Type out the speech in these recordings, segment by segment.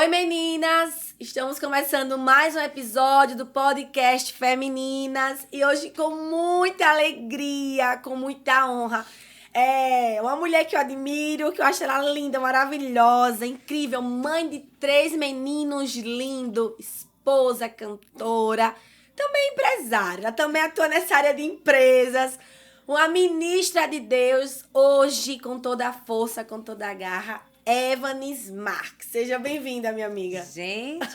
Oi, meninas! Estamos começando mais um episódio do podcast Femininas e hoje com muita alegria, com muita honra. É uma mulher que eu admiro, que eu acho ela linda, maravilhosa, incrível, mãe de 3 meninos lindos, esposa, cantora, também empresária, ela também atua nessa área de empresas, uma ministra de Deus, hoje com toda a força, com toda a garra, Evanis Marques. Seja bem-vinda, minha amiga. Gente,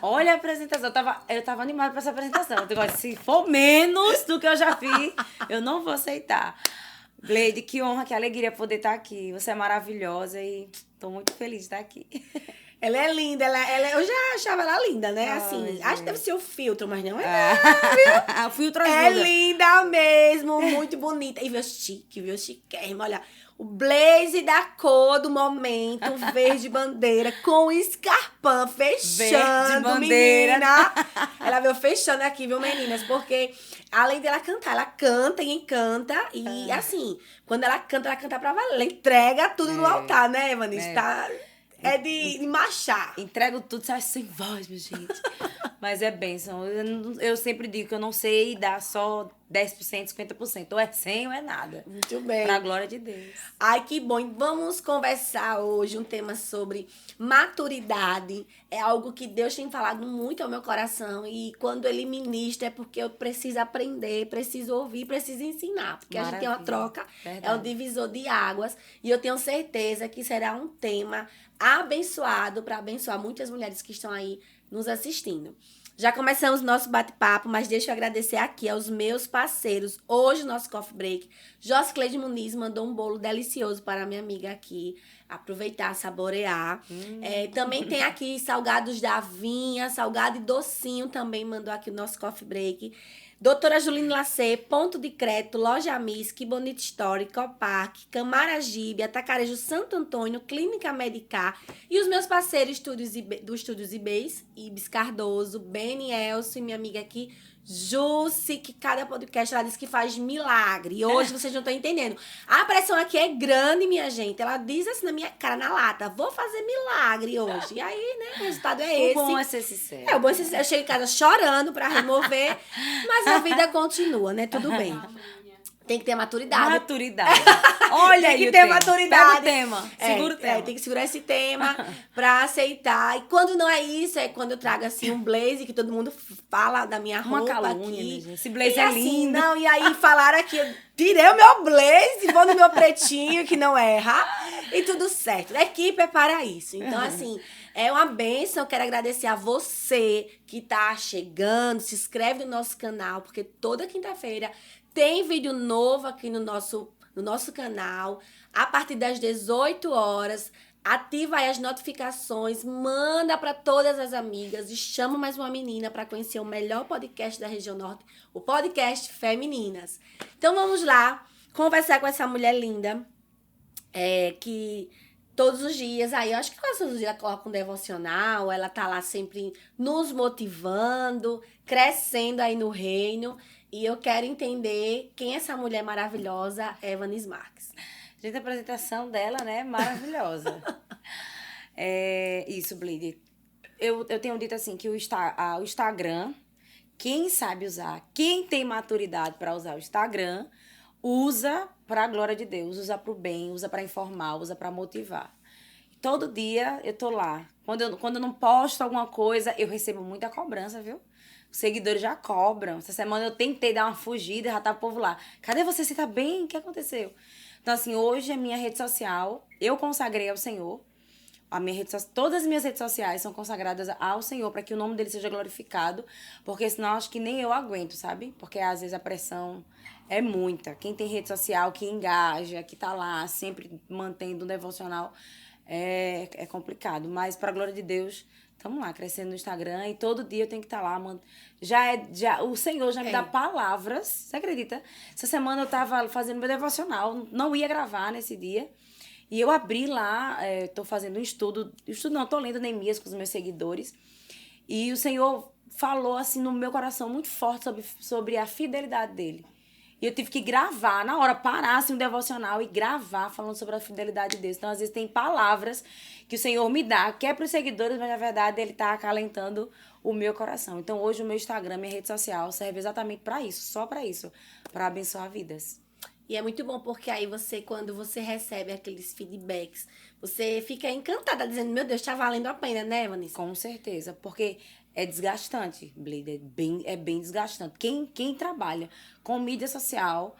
olha a apresentação. Eu tava animada pra essa apresentação. Eu digo, se for menos do que eu já fiz, eu não vou aceitar. Gleide, que honra, que alegria poder estar aqui. Você é maravilhosa e tô muito feliz de estar aqui. Ela é linda, eu já achava ela linda, né? Ai, Assim, gente. acho que deve ser o filtro, mas não é. O filtro É ajuda. linda mesmo, muito bonita. E viu chique, viu chiquérrima. Olha, o blaze da cor do momento, verde bandeira, com escarpão fechando, Verde bandeira. menina. Ela veio fechando aqui, viu, meninas? Porque além dela cantar, ela canta e encanta. E assim, quando ela canta pra valer. Ela entrega tudo no altar, né, Evanis? Tá? É de marchar. Entrego tudo, sai sem voz, minha gente. Mas é bênção. Eu sempre digo que eu não sei dar só 10%, 50%. Ou é 100 ou é nada. Muito bem. Pra glória de Deus. Ai, que bom. E vamos conversar hoje um tema sobre maturidade. É algo que Deus tem falado muito ao meu coração. E quando Ele ministra é porque eu preciso aprender, preciso ouvir, preciso ensinar. Porque a gente tem uma troca, Verdade. é um divisor de águas. E eu tenho certeza que será um tema abençoado para abençoar muitas mulheres que estão aí nos assistindo. Já começamos o nosso bate-papo, mas deixa eu agradecer aqui aos meus parceiros. Hoje, no nosso coffee break, Joscleide Muniz mandou um bolo delicioso para a minha amiga aqui. Aproveitar, saborear. Também tem aqui salgados da Vinha, salgado e docinho também mandou aqui o nosso coffee break. Doutora Juline Lacê, Ponto de Crédito, Loja Miss, Que Bonita Story, Copark, Camaragibe, Atacarejo Santo Antônio, Clínica Medicar e os meus parceiros do Estúdios Ibis Cardoso, Beni Elcio e minha amiga aqui, Jussi, que cada podcast ela diz que faz milagre. E hoje vocês não estão entendendo. A pressão aqui é grande, minha gente. Ela diz assim na minha cara, na lata, vou fazer milagre hoje. E aí, né, o resultado é esse. O bom é ser sincero. O bom é ser sincero. Eu chego em casa chorando pra remover, mas a vida continua, né? Tudo bem. Tem que ter maturidade. Maturidade. Olha tem aí que o ter tema. maturidade. Pega o tema. Segura o tema. Tem que segurar esse tema pra aceitar. E quando não é isso, é quando eu trago assim um blazer que todo mundo fala da minha roupa. Uma calúnia, aqui. minha gente. Esse blazer E é assim, lindo. não, e aí falaram aqui, eu tirei o meu blazer, vou no meu pretinho, que não erra. E tudo certo. A equipe é para isso. Então, assim, é uma bênção. Eu quero agradecer a você que tá chegando. Se inscreve no nosso canal, porque toda quinta-feira tem vídeo novo aqui no nosso canal. A partir das 18 horas. Ativa aí as notificações, manda para todas as amigas e chama mais uma menina para conhecer o melhor podcast da região norte, o podcast Femininas. Então vamos lá conversar com essa mulher linda, que todos os dias, aí eu acho que quase todos os dias ela coloca um devocional, ela tá lá sempre nos motivando, crescendo aí no reino. E eu quero entender quem é essa mulher maravilhosa, Evanis Marques. Gente, a apresentação dela, né? Maravilhosa. Isso, Bleed. Eu tenho dito assim que o Instagram, quem sabe usar, quem tem maturidade para usar o Instagram, usa para a glória de Deus, usa para o bem, usa para informar, usa para motivar. Todo dia eu tô lá. Quando eu não posto alguma coisa, eu recebo muita cobrança, viu? Os seguidores já cobram. Essa semana eu tentei dar uma fugida, já tá o povo lá. Cadê você? Você tá bem? O que aconteceu? Então, assim, hoje a minha rede social, eu consagrei ao Senhor. Todas as minhas redes sociais são consagradas ao Senhor, para que o nome dele seja glorificado, porque senão acho que nem eu aguento, sabe? Porque às vezes a pressão é muita. Quem tem rede social, que engaja, que tá lá sempre mantendo um devocional, é complicado. Mas, para a glória de Deus, estamos lá, crescendo no Instagram, e todo dia eu tenho que estar lá. O Senhor já me dá palavras, você acredita? Essa semana eu estava fazendo meu devocional, não ia gravar nesse dia, e eu abri lá, estou fazendo um estudo não, estou lendo Neemias com os meus seguidores, e o Senhor falou assim no meu coração muito forte sobre a fidelidade dele. E eu tive que gravar, na hora, parar assim, um devocional e gravar falando sobre a fidelidade de Deus. Então, às vezes, tem palavras que o Senhor me dá, que é para os seguidores, mas na verdade Ele está acalentando o meu coração. Então, hoje, o meu Instagram, minha rede social, serve exatamente para isso, só para isso, para abençoar vidas. E é muito bom porque aí você, quando você recebe aqueles feedbacks, você fica encantada, dizendo, meu Deus, tá valendo a pena, né, Vanessa? Com certeza, porque é desgastante, Blade, é bem desgastante. Quem trabalha com mídia social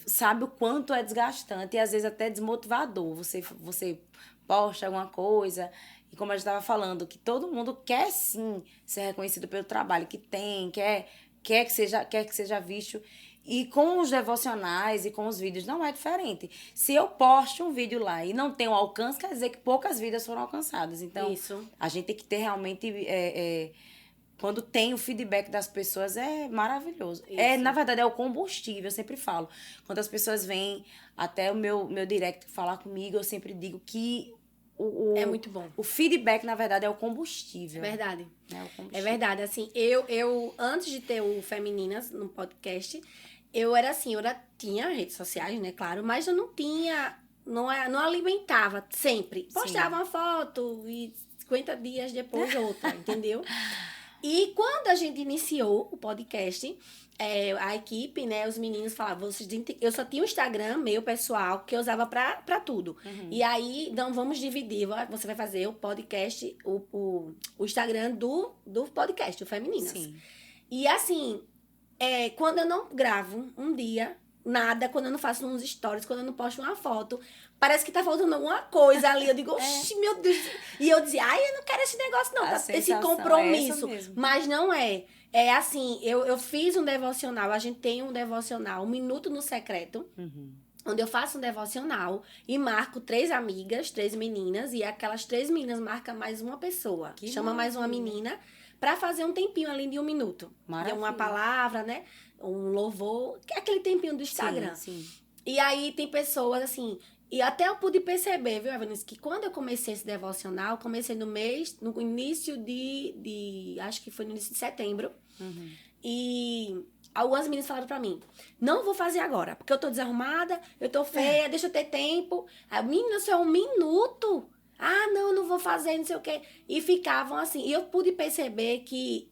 sabe o quanto é desgastante e às vezes até desmotivador. Você posta alguma coisa e como a gente estava falando, que todo mundo quer sim ser reconhecido pelo trabalho que tem, quer que seja visto. E com os devocionais e com os vídeos não é diferente. Se eu posto um vídeo lá e não tenho alcance, quer dizer que poucas vidas foram alcançadas. Então, Isso. a gente tem que ter realmente... quando tem o feedback das pessoas, é maravilhoso. Na verdade, é o combustível, eu sempre falo. Quando as pessoas vêm até o meu direct falar comigo, eu sempre digo que é muito bom. O feedback, na verdade, é o combustível. É verdade. É o combustível. É verdade. Assim, eu antes de ter o Femininas no podcast, eu era assim, tinha redes sociais, né, claro, mas eu não tinha, não alimentava sempre. Postava uma foto e 50 dias depois outra, entendeu? E quando a gente iniciou o podcast, a equipe, né, os meninos falavam, eu só tinha o Instagram meu pessoal, que eu usava pra tudo. Uhum. E aí, não, vamos dividir, você vai fazer o podcast, o Instagram do podcast, o Femininas. Sim. E assim, quando eu não gravo um dia, nada, quando eu não faço uns stories, quando eu não posto uma foto, parece que tá faltando alguma coisa ali. Eu digo, oxi, meu Deus. E eu dizia, eu não quero esse negócio não, esse compromisso. Mas não é. É assim, eu fiz um devocional, a gente tem um devocional, 1 Minuto no Secreto, onde eu faço um devocional e marco 3 amigas, 3 meninas, e aquelas 3 meninas marcam mais uma pessoa. Chama mais uma menina pra fazer um tempinho ali de 1 minuto. Maravilha. Uma palavra, né? Um louvor, que é aquele tempinho do Instagram. Sim. E aí tem pessoas assim, e até eu pude perceber, viu, Evanes, que quando eu comecei esse devocional, comecei no início acho que foi no início de setembro. E algumas meninas falaram pra mim, não vou fazer agora, porque eu tô desarrumada, eu tô feia, deixa eu ter tempo. Aí, menina, só é 1 minuto. Ah, não vou fazer, não sei o quê. E ficavam assim. E eu pude perceber que,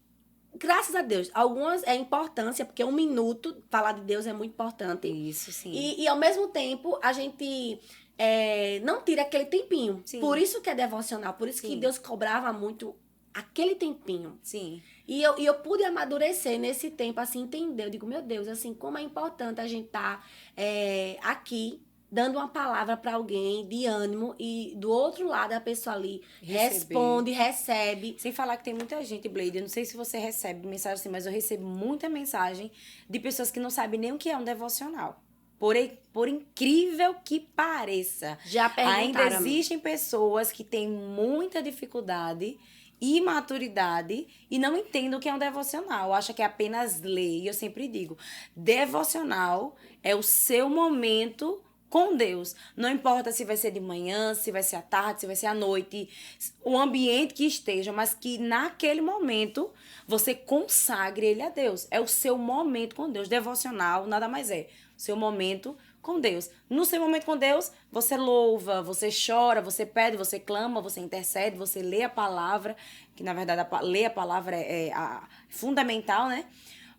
graças a Deus, algumas é importância, porque 1 minuto, falar de Deus é muito importante. Isso, sim. E ao mesmo tempo, a gente não tira aquele tempinho. Sim. Por isso que é devocional, por isso que Deus cobrava muito aquele tempinho. Sim. E eu pude amadurecer nesse tempo, assim, entender. Eu digo, meu Deus, assim, como é importante a gente estar aqui, dando uma palavra para alguém de ânimo e do outro lado a pessoa ali responde, recebe. Sem falar que tem muita gente, Blade, eu não sei se você recebe mensagem assim, mas eu recebo muita mensagem de pessoas que não sabem nem o que é um devocional. Por incrível que pareça, já ainda existem pessoas que têm muita dificuldade e maturidade e não entendem o que é um devocional. Acha que é apenas ler. E eu sempre digo, devocional é o seu momento com Deus. Não importa se vai ser de manhã, se vai ser à tarde, se vai ser à noite, o ambiente que esteja, mas que naquele momento você consagre ele a Deus. É o seu momento com Deus. Devocional nada mais é. O seu momento com Deus. No seu momento com Deus, você louva, você chora, você pede, você clama, você intercede, você lê a palavra, que na verdade ler a palavra é fundamental, né?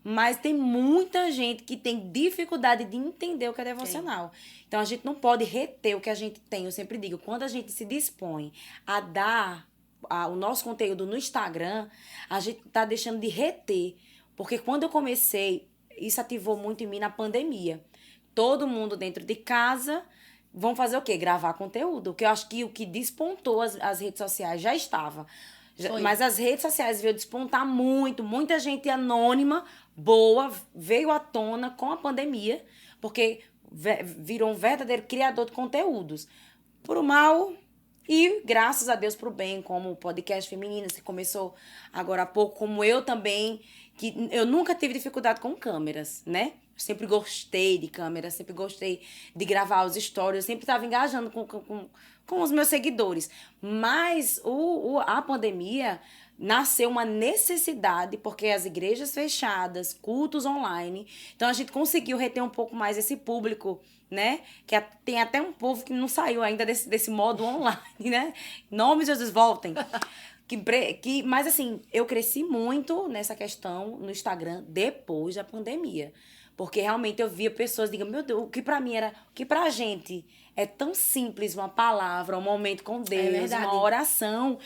Mas tem muita gente que tem dificuldade de entender o que é devocional. Então, a gente não pode reter o que a gente tem. Eu sempre digo, quando a gente se dispõe a dar o nosso conteúdo no Instagram, a gente tá deixando de reter. Porque quando eu comecei, isso ativou muito em mim na pandemia. Todo mundo dentro de casa, vão fazer o quê? Gravar conteúdo. Porque eu acho que o que despontou as redes sociais já estava. Mas as redes sociais veio despontar muito. Muita gente anônima, boa, veio à tona com a pandemia. Porque virou um verdadeiro criador de conteúdos. Pro mal e, graças a Deus, pro bem. Como o podcast Femininas, que começou agora há pouco. Como eu também, que eu nunca tive dificuldade com câmeras, né? Sempre gostei de câmera, sempre gostei de gravar os stories, eu sempre estava engajando com os meus seguidores. Mas a pandemia nasceu uma necessidade, porque as igrejas fechadas, cultos online, então a gente conseguiu reter um pouco mais esse público, né? Tem até um povo que não saiu ainda desse modo online, né? Em nome de Jesus, voltem. Mas assim, eu cresci muito nessa questão no Instagram depois da pandemia. Porque realmente eu via pessoas, digam, meu Deus, o que pra gente é tão simples, uma palavra, um momento com Deus, uma oração.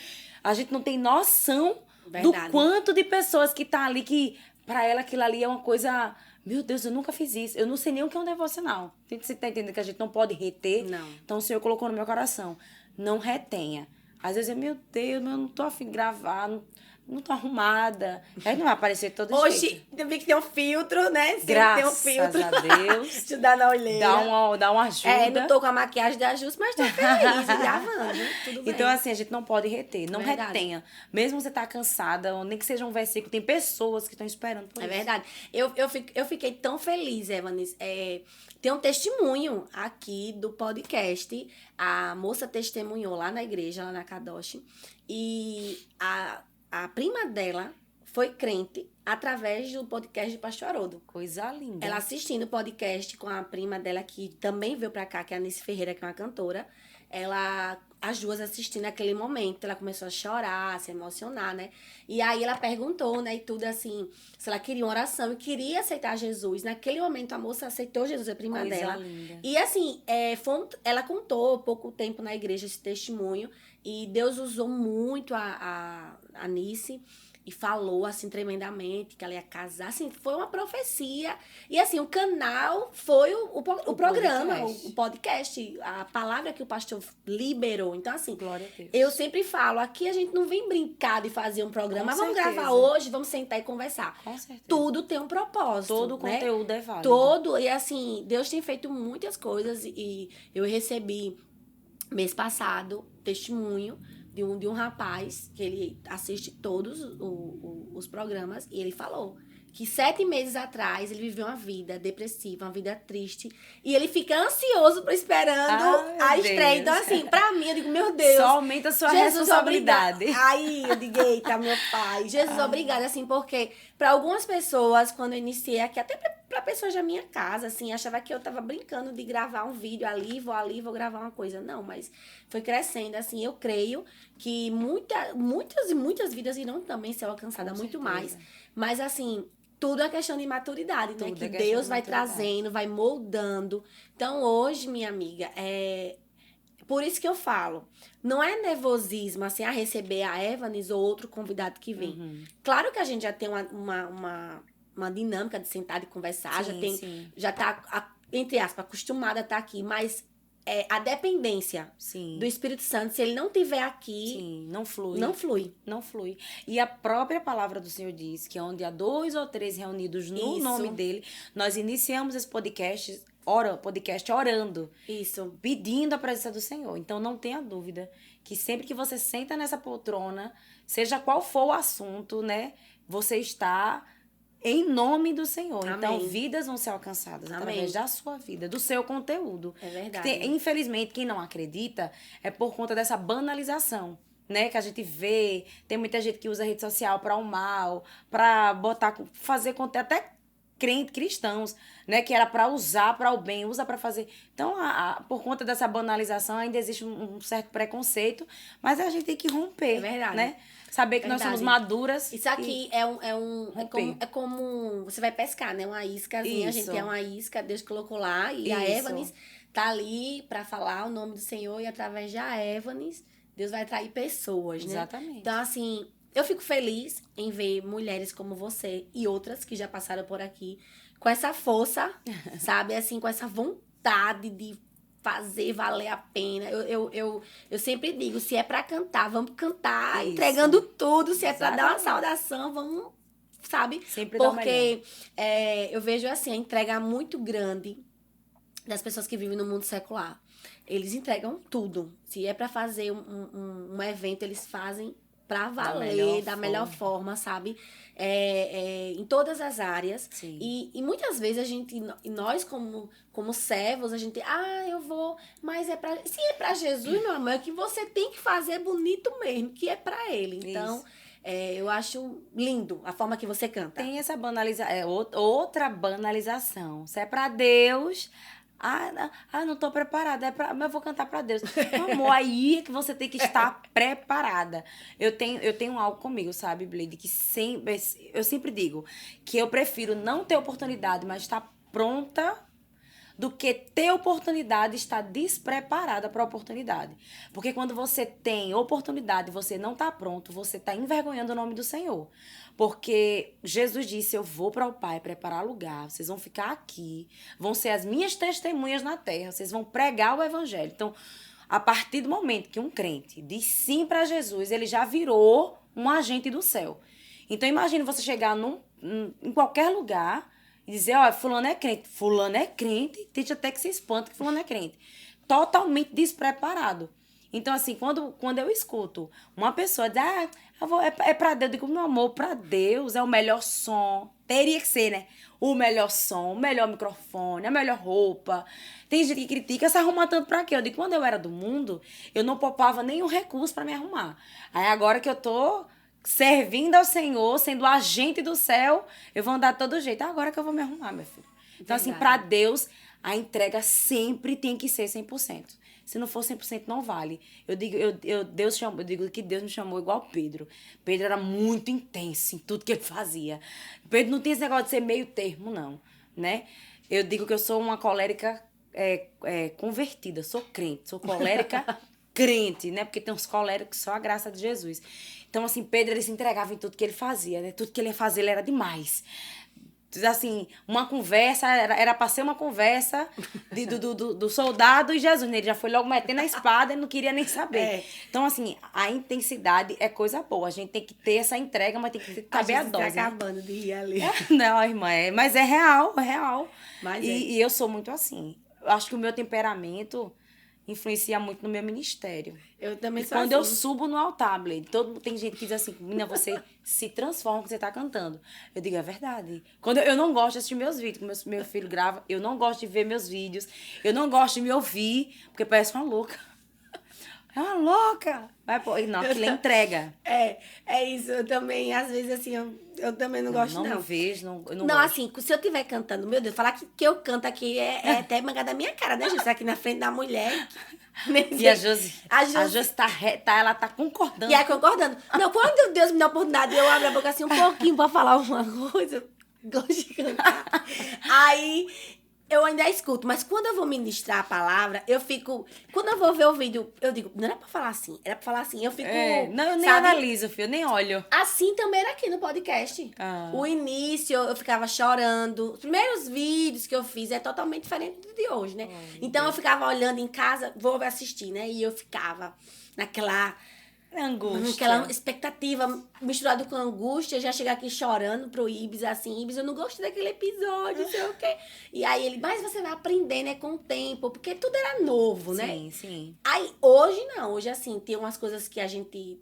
A gente não tem noção do quanto de pessoas que tá ali, que pra ela aquilo ali é uma coisa... Meu Deus, eu nunca fiz isso. Eu não sei nem o que é um devocional. Você tá entendendo que a gente não pode reter? Não. Então o Senhor colocou no meu coração. Não retenha. Às vezes meu Deus, eu não tô afim de gravar, não tô arrumada. Aí não vai aparecer todo jeito. Hoje, eu vi que tem um filtro, né? Sempre Graças tem um filtro. a Deus. Ajudar na olheira. Dá uma ajuda. Não tô com a maquiagem de ajuste, mas tô feliz gravando. Tudo bem. Então, assim, a gente não pode reter. Não Verdade. retenha. Mesmo você tá cansada, ou nem que seja um versículo, tem pessoas que estão esperando por isso. É verdade. Eu fiquei tão feliz, Evanes. Tem um testemunho aqui do podcast. A moça testemunhou lá na igreja, lá na Kadosh. E a prima dela foi crente através do podcast de Pastor Haroldo. Coisa linda. Ela assistindo o podcast com a prima dela, que também veio pra cá, que é a Anice Ferreira, que é uma cantora. As duas assistindo aquele momento, ela começou a chorar, a se emocionar, né? E aí ela perguntou, né, e tudo assim, se ela queria uma oração e queria aceitar Jesus. Naquele momento a moça aceitou Jesus, a prima Coisa dela. linda. E assim, ela contou pouco tempo na igreja esse testemunho, e Deus usou muito a Anice. E falou, assim, tremendamente que ela ia casar. Assim, foi uma profecia. E, assim, o canal foi o programa, o podcast. A palavra que o pastor liberou. Então, assim, glória a Deus. Eu sempre falo, aqui a gente não vem brincar de fazer um programa. Vamos gravar hoje, vamos sentar e conversar. Com certeza. Tudo tem um propósito. Todo o né? conteúdo é válido. E, assim, Deus tem feito muitas coisas. E eu recebi, mês passado, testemunho de um rapaz que ele assiste todos os programas, e ele falou que 7 meses atrás ele viveu uma vida depressiva, uma vida triste, e ele fica ansioso esperando a estreia. Então, assim, pra mim, eu digo, meu Deus. Só aumenta a sua responsabilidade. Aí eu digo, eita, meu pai, Jesus, obrigada, assim, porque pra algumas pessoas, quando eu iniciei aqui, até pra pessoas da minha casa, assim, achava que eu tava brincando de gravar um vídeo ali, vou gravar uma coisa. Não, mas foi crescendo, assim, eu creio que muitas vidas irão também ser alcançadas, muito mais. Mas, assim, tudo é questão de maturidade, né? Que Deus vai trazendo, vai moldando. Então, hoje, minha amiga, por isso que eu falo, não é nervosismo, assim, a receber a Evanes ou outro convidado que vem. Uhum. Claro que a gente já tem uma dinâmica de sentar e conversar, já tá, entre aspas, acostumada a estar aqui, mas a dependência do Espírito Santo, se ele não estiver aqui, não flui. Não flui. E a própria palavra do Senhor diz que onde há 2 ou 3 reunidos no nome dele, nós iniciamos esse podcast orando. Isso. Pedindo a presença do Senhor. Então, não tenha dúvida que sempre que você senta nessa poltrona, seja qual for o assunto, né? Você está em nome do Senhor. Amém. Então, vidas vão ser alcançadas através da sua vida, do seu conteúdo. É verdade. Infelizmente, quem não acredita é por conta dessa banalização, né? Que a gente vê. Tem muita gente que usa a rede social para o mal, para fazer conteúdo, até cristãos, né? Que era para usar para o bem, usa para fazer. Então, por conta dessa banalização, ainda existe um certo preconceito, mas a gente tem que romper. É verdade. Né? Saber que nós somos maduras. Isso aqui é como você vai pescar, né? Uma iscazinha, a gente tem uma isca, Deus colocou lá, e a Evanes tá ali para falar o nome do Senhor, e através da Evanes, Deus vai atrair pessoas, né? Exatamente. Então, assim, eu fico feliz em ver mulheres como você e outras que já passaram por aqui, com essa força, sabe? Assim, com essa vontade de fazer valer a pena. Eu sempre digo, se é pra cantar, vamos cantar, entregando tudo. Se é pra dar uma saudação, vamos, sabe? Sempre porque eu vejo assim, a entrega muito grande das pessoas que vivem no mundo secular. Eles entregam tudo. Se é pra fazer um evento, eles fazem pra valer, da melhor forma, sabe? Em todas as áreas. Sim. E muitas vezes nós como servos, a gente, eu vou, mas se é pra Jesus, meu amor, é que você tem que fazer bonito mesmo, que é pra ele. Então, eu acho lindo a forma que você canta. Tem essa outra banalização. Se é pra Deus, não tô preparada, mas eu vou cantar pra Deus. Meu amor, aí é que você tem que estar preparada. Eu tenho algo comigo, sabe, Blade, que eu sempre digo que eu prefiro não ter oportunidade, mas estar pronta, do que ter oportunidade e estar despreparada para a oportunidade. Porque quando você tem oportunidade e você não está pronto, você está envergonhando o nome do Senhor. Porque Jesus disse, eu vou para o Pai preparar lugar, vocês vão ficar aqui, vão ser as minhas testemunhas na terra, vocês vão pregar o evangelho. Então, a partir do momento que um crente diz sim para Jesus, ele já virou um agente do céu. Então, imagine você chegar em qualquer lugar e dizer, fulano é crente, tem gente até que se espanta que fulano é crente. Totalmente despreparado. Então, assim, quando eu escuto uma pessoa dizer, é pra Deus, eu digo, meu amor, pra Deus é o melhor som. Teria que ser, né? O melhor som, o melhor microfone, a melhor roupa. Tem gente que critica, se arruma tanto pra quê? Eu digo, quando eu era do mundo, eu não poupava nenhum recurso pra me arrumar. Aí agora que eu tô servindo ao Senhor, sendo agente do céu, eu vou andar de todo jeito. Agora que eu vou me arrumar, meu filho. Então, assim, pra Deus, a entrega sempre tem que ser 100%. Se não for 100%, não vale. Eu digo que Deus me chamou igual Pedro. Pedro era muito intenso em tudo que ele fazia. Pedro não tem esse negócio de ser meio termo, não, né? Eu digo que eu sou uma colérica convertida, sou crente, sou colérica crente, né? Porque tem uns coléricos só a graça de Jesus. Então, assim, Pedro, ele se entregava em tudo que ele fazia, né? Tudo que ele ia fazer, ele era demais. Assim, uma conversa, era pra ser uma conversa do soldado e Jesus, né? Ele já foi logo metendo a espada e não queria nem saber. Então, assim, a intensidade é coisa boa. A gente tem que ter essa entrega, mas tem que saber a dose. Tá acabando de rir ali. Não, irmã, mas é real, é real. E eu sou muito assim. Eu acho que o meu temperamento influencia muito no meu ministério. Eu também sou quando assim. eu subo no altar, Blade, tem gente que diz assim, menina, você se transforma quando você tá cantando. Eu digo, é verdade. Quando eu não gosto de assistir meus vídeos, meu filho grava, eu não gosto de ver meus vídeos, eu não gosto de me ouvir, porque parece uma louca. É uma louca. Não, aquilo é entrega. É isso. Eu também, às vezes, assim, eu também não gosto, não. Não vejo, eu não gosto. Assim, se eu estiver cantando, meu Deus, falar que eu canto aqui é até mangar da minha cara, né, gente? Aqui na frente da mulher. E a Josi ela tá concordando. E é concordando. Não, quando Deus me dá a oportunidade, eu abro a boca assim um pouquinho pra falar uma coisa, eu gosto de cantar. Aí eu ainda escuto, mas quando eu vou ministrar a palavra, eu fico... Quando eu vou ver o vídeo, eu digo, não era pra falar assim, era pra falar assim. Eu fico... Não, eu nem analiso, filho, eu nem olho. Assim também era aqui no podcast. O início, eu ficava chorando. Os primeiros vídeos que eu fiz é totalmente diferente do de hoje, né? Então, eu ficava olhando em casa, vou assistir, né? E eu ficava naquela... angústia. Aquela expectativa misturada com angústia, já chegar aqui chorando pro Ibis, assim, Ibis, eu não gostei daquele episódio, não sei o quê. E aí ele, mas você vai aprender, né, com o tempo, porque tudo era novo, né? Sim, sim. Aí, hoje não, hoje assim, tem umas coisas que a gente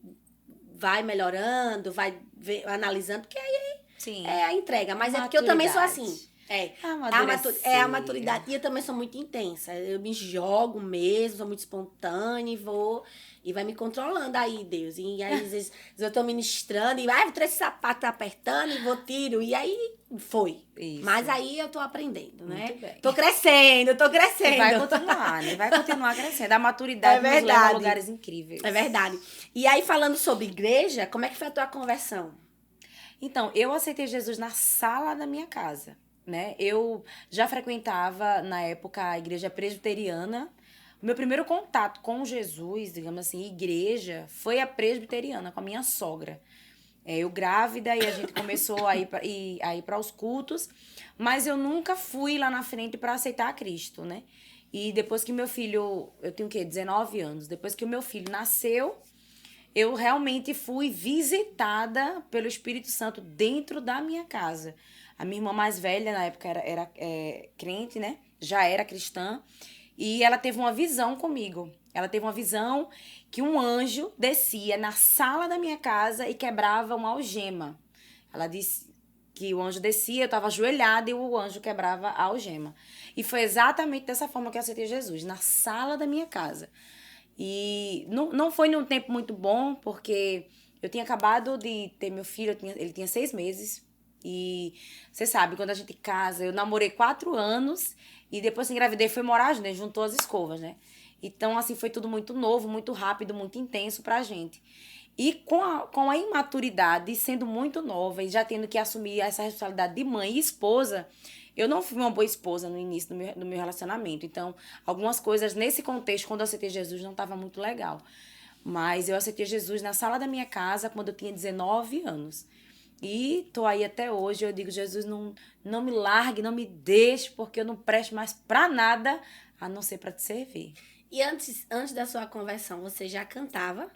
vai melhorando, vai analisando, porque aí é a entrega, mas é porque eu também sou assim. A maturidade. E eu também sou muito intensa. Eu me jogo mesmo, sou muito espontânea e vai me controlando aí, Deus. E aí, às vezes, eu tô ministrando e vou trazer esse sapato apertando e vou tiro. E aí, foi. Isso. Mas aí eu tô aprendendo, né? Muito bem. Tô crescendo. E vai continuar, né? Vai continuar crescendo. A maturidade nos leva a lugares incríveis. É verdade. E aí, falando sobre igreja, como é que foi a tua conversão? Então, eu aceitei Jesus na sala da minha casa, né? Eu já frequentava, na época, a igreja presbiteriana. O meu primeiro contato com Jesus, digamos assim, igreja, foi a presbiteriana, com a minha sogra. Eu grávida e a gente começou a ir para os cultos, mas eu nunca fui lá na frente para aceitar a Cristo, né? E depois que meu filho, eu tenho o quê? 19 anos. Depois que o meu filho nasceu, eu realmente fui visitada pelo Espírito Santo dentro da minha casa. A minha irmã mais velha, na época, era crente, né? Já era cristã. E ela teve uma visão comigo. Ela teve uma visão que um anjo descia na sala da minha casa e quebrava uma algema. Ela disse que o anjo descia, eu estava ajoelhada e o anjo quebrava a algema. E foi exatamente dessa forma que eu aceitei Jesus, na sala da minha casa. E não foi num tempo muito bom, porque eu tinha acabado de ter meu filho, ele tinha 6 meses. E você sabe, quando a gente casa, eu namorei 4 anos e depois que engravidei foi morar junto, né? Juntou as escovas, né? Então, assim, foi tudo muito novo, muito rápido, muito intenso pra gente. E com a imaturidade, sendo muito nova e já tendo que assumir essa responsabilidade de mãe e esposa, eu não fui uma boa esposa no início do meu relacionamento. Então, algumas coisas nesse contexto, quando eu aceitei Jesus, não estava muito legal. Mas eu aceitei Jesus na sala da minha casa quando eu tinha 19 anos. E tô aí até hoje. Eu digo, Jesus, não me largue, não me deixe, porque eu não presto mais pra nada a não ser pra te servir. E antes da sua conversão, você já cantava?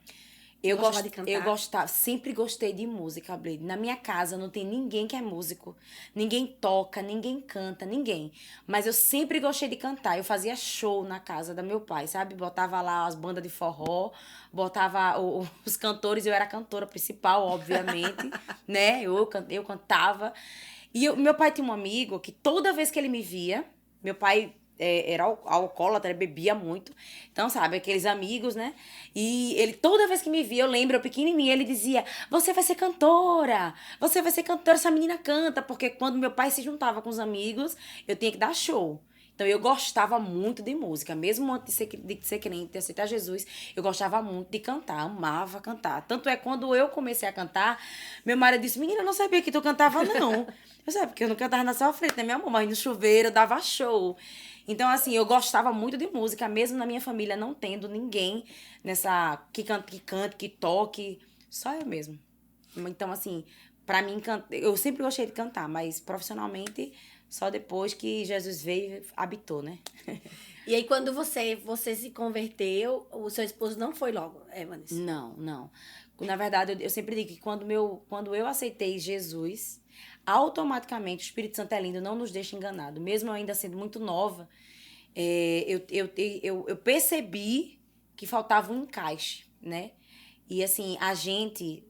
Eu Gostava de cantar? Eu gostava, sempre gostei de música, Blade. Na minha casa não tem ninguém que é músico. Ninguém toca, ninguém canta, ninguém. Mas eu sempre gostei de cantar. Eu fazia show na casa do meu pai, sabe? Botava lá as bandas de forró, botava os cantores, eu era a cantora principal, obviamente, né? Eu cantava. E meu pai tinha um amigo que toda vez que ele me via, meu pai era alcoólatra, ele bebia muito. Então, sabe, aqueles amigos, né? E ele, toda vez que me via, eu lembro, eu pequenininha, ele dizia, você vai ser cantora, essa menina canta. Porque quando meu pai se juntava com os amigos, eu tinha que dar show. Então, eu gostava muito de música. Mesmo antes de ser crente, de aceitar Jesus, eu gostava muito de cantar, amava cantar. Tanto é, quando eu comecei a cantar, meu marido disse, menina, eu não sabia que tu cantava, não. Eu sei, porque eu não cantava na sua frente, né, minha mãe? Mas no chuveiro, eu dava show. Então, assim, eu gostava muito de música, mesmo na minha família não tendo ninguém que cante, que toque, só eu mesmo. Então, assim, pra mim, eu sempre gostei de cantar, mas profissionalmente, só depois que Jesus veio e habitou, né? E aí, quando você se converteu, o seu esposo não foi logo, Evanes? Não. Na verdade, eu sempre digo que quando eu aceitei Jesus, automaticamente o Espírito Santo é lindo, não nos deixa enganado. Mesmo eu ainda sendo muito nova, eu percebi que faltava um encaixe, né? E assim, a gente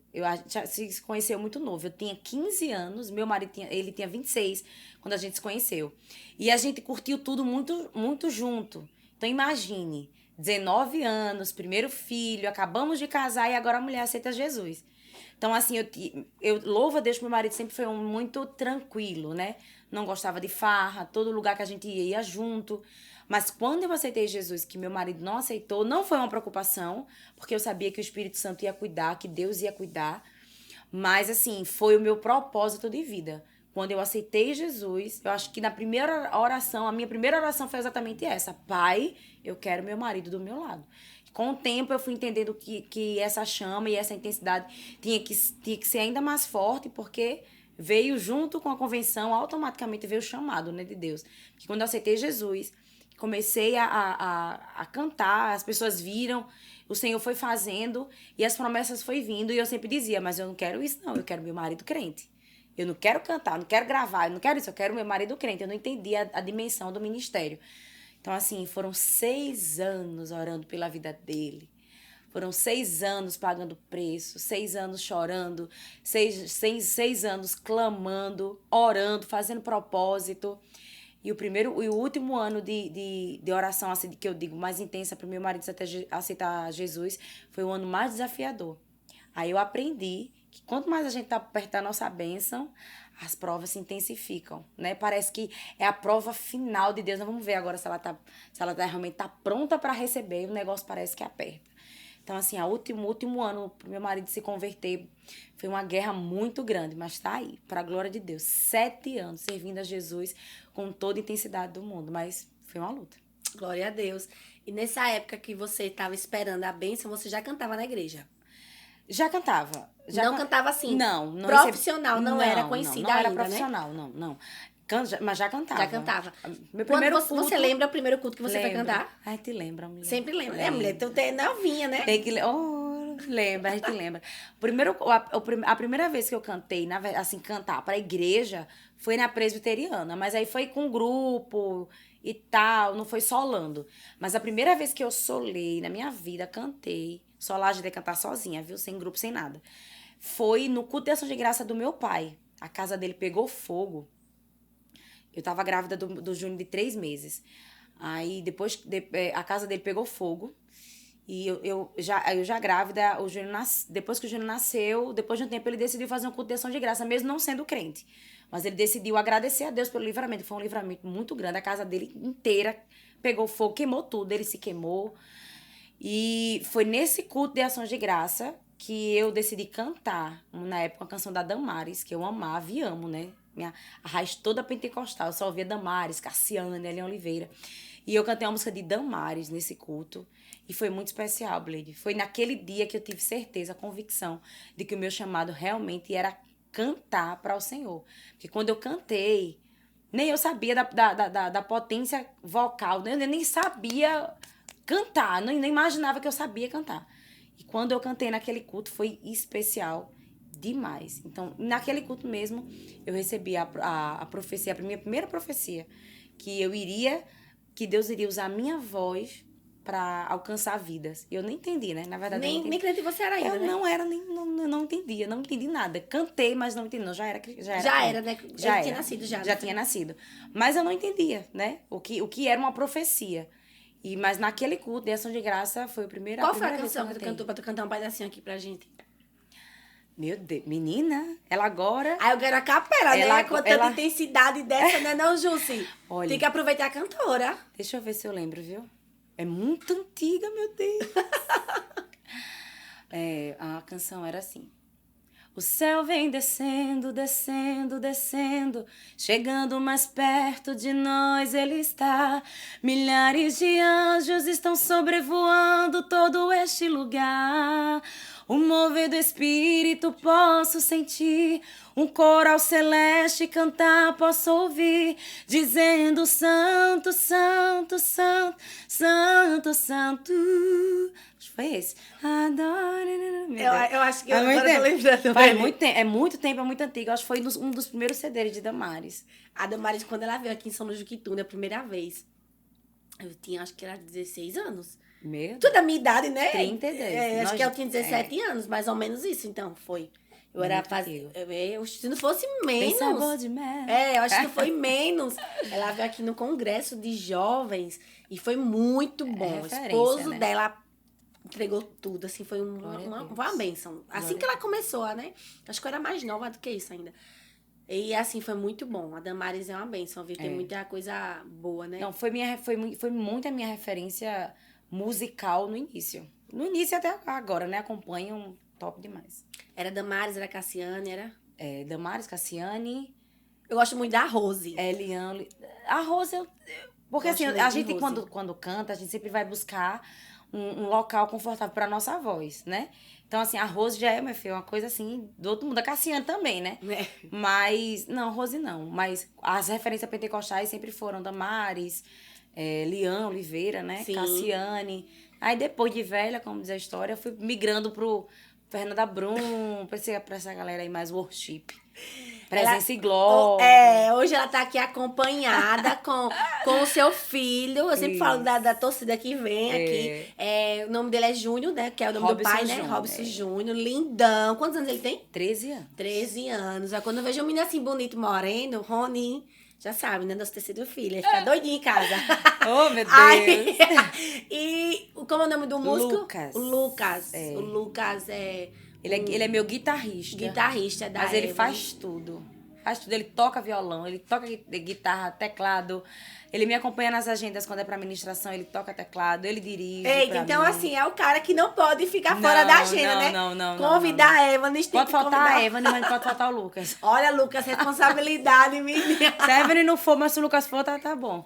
já se conheceu muito novo. Eu tinha 15 anos, meu marido ele tinha 26 quando a gente se conheceu. E a gente curtiu tudo muito, muito junto. Então imagine, 19 anos, primeiro filho, acabamos de casar e agora a mulher aceita Jesus. Então, assim, eu louvo a Deus que meu marido sempre foi muito tranquilo, né? Não gostava de farra, todo lugar que a gente ia junto. Mas quando eu aceitei Jesus, que meu marido não aceitou, não foi uma preocupação, porque eu sabia que o Espírito Santo ia cuidar, que Deus ia cuidar. Mas, assim, foi o meu propósito de vida. Quando eu aceitei Jesus, eu acho que na primeira oração, a minha primeira oração foi exatamente essa. Pai, eu quero meu marido do meu lado. Com o tempo eu fui entendendo que essa chama e essa intensidade tinha que ser ainda mais forte, porque veio junto com a convenção, automaticamente veio o chamado, né, de Deus. Porque quando eu aceitei Jesus, comecei a cantar, as pessoas viram, o Senhor foi fazendo e as promessas foi vindo. E eu sempre dizia, mas eu não quero isso não, eu quero meu marido crente. Eu não quero cantar, não quero gravar, eu não quero isso, eu quero meu marido crente. Eu não entendia a dimensão do ministério. Então, assim, foram 6 anos orando pela vida dele. Foram 6 anos pagando preço, 6 anos chorando, 6 anos clamando, orando, fazendo propósito. E o último ano de oração, assim, que eu digo, mais intensa para o meu marido aceitar Jesus, foi o ano mais desafiador. Aí eu aprendi que quanto mais a gente tá perto da nossa bênção, as provas se intensificam, né? Parece que é a prova final de Deus. Nós vamos ver agora se ela realmente tá pronta para receber. O negócio parece que aperta. Então, assim, o último ano pro meu marido se converter foi uma guerra muito grande, mas tá aí, pra glória de Deus. 7 anos servindo a Jesus com toda a intensidade do mundo, mas foi uma luta. Glória a Deus. E nessa época que você estava esperando a bênção, você já cantava na igreja? Já cantava. Não cantava assim? Não. Profissional, não era conhecida não ainda, era profissional, né? não. Mas já cantava. Já cantava. Meu Quando primeiro você lembra o primeiro culto que você foi cantar? Ai, te lembra, mulher. Sempre lembra. É, mulher, tu é novinha, né? Tem que lembra, a gente lembra. A primeira vez que eu cantei, assim, cantar pra igreja, foi na presbiteriana. Mas aí foi com grupo e tal, não foi solando. Mas a primeira vez que eu solei na minha vida, cantei, solagem de cantar sozinha, viu? Sem grupo, sem nada. Foi no culto de ação de graça do meu pai. A casa dele pegou fogo. Eu tava grávida do Júnior de 3 meses. Aí, depois, a casa dele pegou fogo. E eu já grávida, depois que o Júnior nasceu, depois de um tempo, ele decidiu fazer um culto de ação de graça, mesmo não sendo crente. Mas ele decidiu agradecer a Deus pelo livramento. Foi um livramento muito grande. A casa dele inteira pegou fogo, queimou tudo. Ele se queimou. E foi nesse culto de ação de graça que eu decidi cantar, na época, uma canção da Damares, que eu amava e amo, né? A raiz toda pentecostal. Eu só ouvia Damares, Cassiane, Eliane Oliveira. E eu cantei uma música de Damares nesse culto. E foi muito especial, Bleide. Foi naquele dia que eu tive certeza, convicção, de que o meu chamado realmente era cantar para o Senhor. Porque quando eu cantei, nem eu sabia da potência vocal, né? Eu nem sabia cantar, nem imaginava que eu sabia cantar. E quando eu cantei naquele culto, foi especial demais. Então, naquele culto mesmo, eu recebi a profecia, a minha primeira profecia, que Deus iria usar a minha voz para alcançar vidas. Eu nem entendi, né? Na verdade, nem crente você era ainda, eu né? não era, não entendia, não entendi nada. Cantei, mas não entendi, não. Já era, né? Já Ele tinha nascido já. Já tinha nascido. Mas eu não entendia, né? O que era uma profecia. Mas naquele culto de ação de graça foi a primeira Qual foi a vez canção que eu tu cantou pra tu cantar um pedacinho aqui pra gente? Meu Deus, menina, ela agora... Aí eu quero a capela, né? Com tanta ela... intensidade dessa, né, não, Jussi? Olha, tem que aproveitar a cantora. Deixa eu ver se eu lembro, viu? É muito antiga, meu Deus. A canção era assim. O céu vem descendo, descendo, descendo, chegando mais perto de nós ele está. Milhares de anjos estão sobrevoando todo este lugar. O mover do Espírito posso sentir, um coral celeste cantar posso ouvir, dizendo Santo, Santo, Santo, Santo, Santo. Acho que foi esse. Eu acho que eu agora tô lembrando. Faz muito tempo, é muito tempo, é muito antigo. Acho que foi um dos primeiros CDs de Damares. A Damares, quando ela veio aqui em São Luís do Quitunda a primeira vez, eu tinha, acho que era 16 anos. Meu Tudo da minha idade, né? 32. Acho que eu tinha 17 anos, mais ou menos isso, então, foi. Eu era se não fosse menos. Tem sabor de mel. Eu acho que não foi menos. Ela veio aqui no congresso de jovens e foi muito bom. O esposo dela entregou tudo, assim, foi uma bênção. Assim que ela começou, né? Acho que eu era mais nova do que isso ainda. E assim, foi muito bom. A Damares é uma bênção, viu? Tem muita coisa boa, né? Não, foi muito a minha referência musical no início. No início até agora, né? Acompanho top demais. Era Damares, era Cassiane, era? Damares, Cassiane. Eu gosto muito da Rose. Eliane. A Rose, porque assim, a gente quando canta, a gente sempre vai buscar um local confortável para nossa voz, né? Então, assim, a Rose já é, minha filha, uma coisa assim, do outro mundo. A Cassiane também, né? Mas, não, Rose não. Mas as referências pentecostais sempre foram Damares, Liane Oliveira, né? Sim. Cassiane. Aí, depois de velha, como diz a história, eu fui migrando pro Fernanda Brum, pra essa galera aí mais worship. Presença e glória. Hoje ela tá aqui acompanhada com o seu filho. Eu sempre falo da torcida que vem aqui. O nome dele é Júnior, né? Que é o nome do pai, né? Robson Júnior. Lindão. Quantos anos ele tem? 13 anos. 13 anos. Aí quando eu vejo um menino assim bonito, moreno, Ronin, já sabe, né? Nosso terceiro filho. Ele fica doidinho em casa. Oh, meu Deus. E como é o nome do músico? Lucas. O Lucas. O Lucas Ele é meu guitarrista. Guitarrista da Mas ele faz tudo. Faz tudo. Ele toca violão, ele toca guitarra, teclado. Ele me acompanha nas agendas quando é pra ministração, ele toca teclado, ele dirige. Eita, então assim, é o cara que não pode ficar fora da agenda, né? Não. Convidar a Evanes, pode faltar a Evanes, mas não pode faltar o Lucas. Olha, Lucas, responsabilidade, menina. Se a Evanes não for, mas se o Lucas for, tá bom.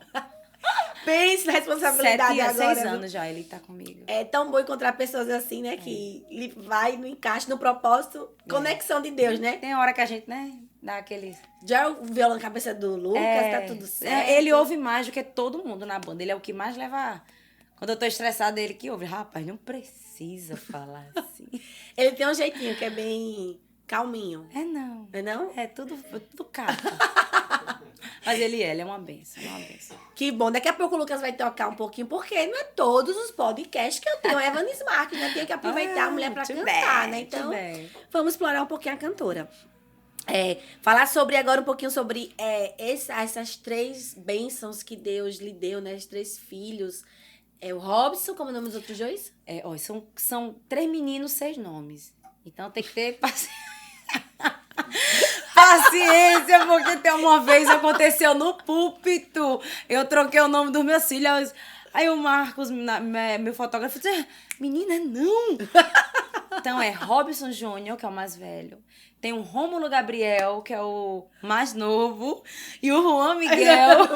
Pense na responsabilidade agora. 6 anos já ele tá comigo. É tão bom encontrar pessoas assim, né? Que vai no encaixe, no propósito, conexão de Deus, né? Tem hora que a gente, né, dá aquele... Já o violão na cabeça do Lucas, tá tudo certo. Ele ouve mais do que todo mundo na banda. Ele é o que mais leva... Quando eu tô estressada, ele que ouve. Rapaz, não precisa falar assim. Ele tem um jeitinho que é bem calminho. Não. É não? É tudo capa. Mas ele é uma benção, é uma benção. Que bom. Daqui a pouco o Lucas vai tocar um pouquinho, porque não é todos os podcasts que eu tenho Evanis Marques, né? Tem que aproveitar a mulher pra cantar, né? Então, vamos explorar um pouquinho a cantora. Falar agora um pouquinho sobre essas 3 bênçãos que Deus lhe deu, né? Os 3 filhos. O Robson, como é o nome dos outros 2? São 3 meninos, 6 nomes. Então tem que ter paciência, porque tem uma vez aconteceu no púlpito. Eu troquei o nome dos meus filhos. Aí o Marcos, meu fotógrafo, disse: menina, não! Então é Robson Júnior, que é o mais velho. Tem o Rômulo Gabriel, que é o mais novo. E o Juan Miguel.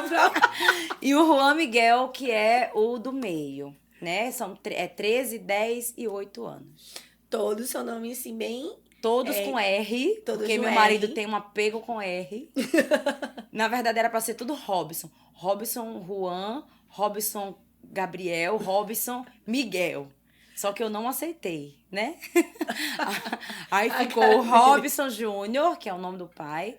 E o Juan Miguel, que é o do meio. Né? São 13, 10 e 8 anos. Todos são nomes assim bem... Todos com R, porque meu marido tem um apego com R. Na verdade, era pra ser tudo Robson. Robson Juan, Robson Gabriel, Robson Miguel. Só que eu não aceitei, né? Aí ficou o Robson Júnior, que é o nome do pai.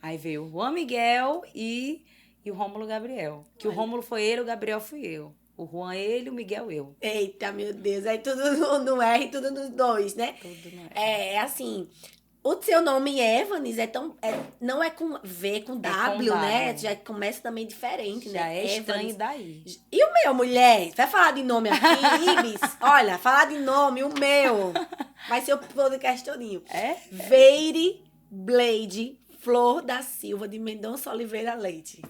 Aí veio o Juan Miguel e o Rômulo Gabriel. Que o Rômulo foi ele, o Gabriel fui eu. O Juan ele, o Miguel eu. Eita, meu Deus. Aí tudo no R, tudo nos 2, né? Tudo no R. É assim... O seu nome Evanis não é com V, com W, com né? W. Já começa também diferente, Já né? é estranho daí. E o meu, mulher? Vai falar de nome aqui, Ibis? Olha, falar de nome, o meu. Vai ser o podcast todinho. Veire Blade Flor da Silva de Mendonça Oliveira Leite.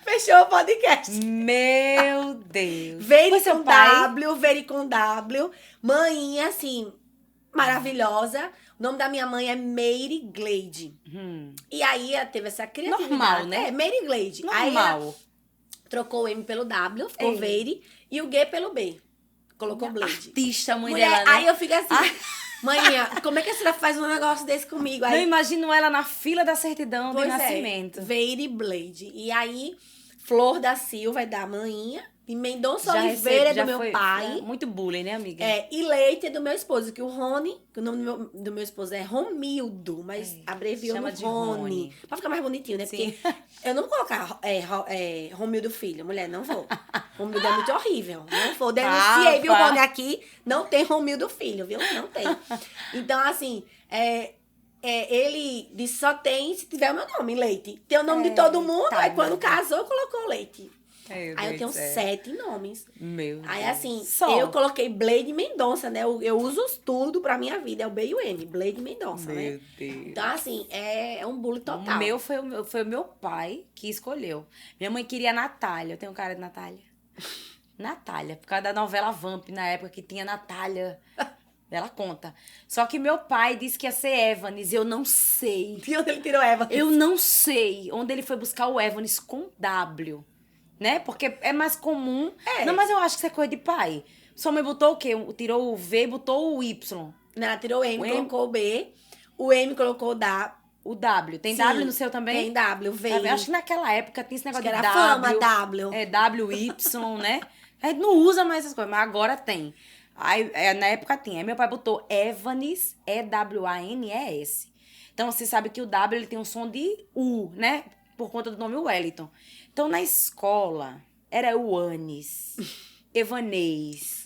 Fechou o podcast. Meu Deus. Veire com W, Veire com W. Mãinha, assim... maravilhosa. O nome da minha mãe é Meire Glade. E aí ela teve essa criatividade. Normal, né? Meire Glade. Normal. Aí ela trocou o M pelo W, ficou Veire, e o G pelo B. Colocou Blade. Artista, mãe Mulher, dela, né? aí eu fico assim, mãinha, como é que a senhora faz um negócio desse comigo? Aí, eu imagino ela na fila da certidão de nascimento. Veire Blade. E aí, Flor da Silva é da manhinha. E Mendonça Oliveira é do meu pai. Muito bullying, né, amiga? E Leite é do meu esposo, que o Rony, que o nome do meu esposo é Romildo, mas abreviou no Rony. Pra ficar mais bonitinho, né? Sim. Porque eu não vou colocar Romildo Filho, mulher, não vou. Romildo é muito horrível. Não vou. Denunciei, viu, Rony, aqui. Não tem Romildo Filho, viu? Não tem. Então, assim, ele disse só tem se tiver o meu nome, Leite. Tem o nome de todo mundo, aí quando casou, colocou Leite. Aí eu tenho 7 nomes. Meu Deus. Aí assim, eu coloquei Blade Mendonça, né? Eu uso tudo pra minha vida. É o B e o N, Blade Mendonça, né? Meu Deus. Então, assim, é um bullying total. O meu foi o meu pai que escolheu. Minha mãe queria Natália. Eu tenho cara de Natália. Natália. Por causa da novela Vamp, na época que tinha Natália. Ela conta. Só que meu pai disse que ia ser Evanis. Eu não sei. De onde ele tirou Evanis? Eu não sei onde ele foi buscar o Evanis com W. Né? Porque é mais comum. Não, mas eu acho que isso é coisa de pai. Sua mãe botou o quê? Tirou o V e botou o Y. Não, ela tirou o M, colocou o B. O M colocou o W. O W. Tem W no seu também? Tem W, V. Eu acho que naquela época tinha esse negócio de era W. fama, W. W, Y, né? A gente não usa mais essas coisas, mas agora tem. Aí, na época tinha. Aí meu pai botou Evanis, E-W-A-N-E-S. Então, você sabe que o W ele tem um som de U, né? Por conta do nome Wellington. Então, na escola, era Uanes, Evanês,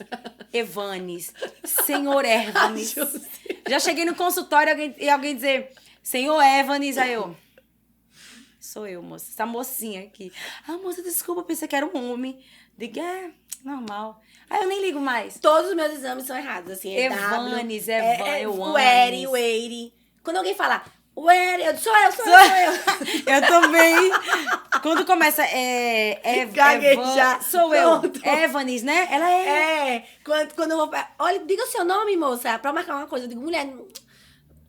Evanes, Senhor Evanes. Já cheguei no consultório e alguém dizer, Senhor Evanes, aí eu... Sou eu, moça. Essa mocinha aqui. Ah, moça, desculpa, pensei que era um homem. Digo, normal. Aí eu nem ligo mais. Todos os meus exames são errados, assim. Evanes, o Eri, o Eire. Quando alguém fala... Sou eu. Eu também. Quando começa gaguejar. Sou eu. Evanis, né? Ela é. Quando eu vou... Olha, diga o seu nome, moça. Pra marcar uma coisa. Eu digo, mulher...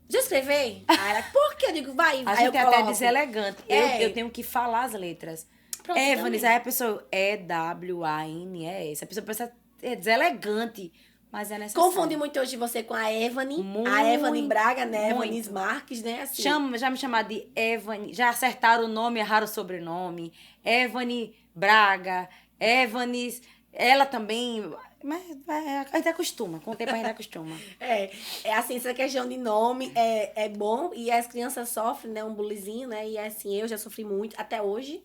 Já escrever? Aí ela, por quê? Eu digo, vai. A gente até deselegante. Eu tenho que falar as letras. Pronto, Evanis, aí a pessoa... E-W-A-N-E-S. A pessoa pensa... É deselegante. Mas é necessário. Confunde muito hoje você com a Evani. A Evani Braga, né? Evanis Marques, né? Assim. Já me chamaram de Evani. Já acertaram o nome, erraram o sobrenome. Evani Braga. Evanis. Ela também... Mas a gente acostuma. Com o tempo a gente acostuma. É assim, essa questão de nome é bom e as crianças sofrem, né, um bullyingzinho, né, e assim, eu já sofri muito, até hoje.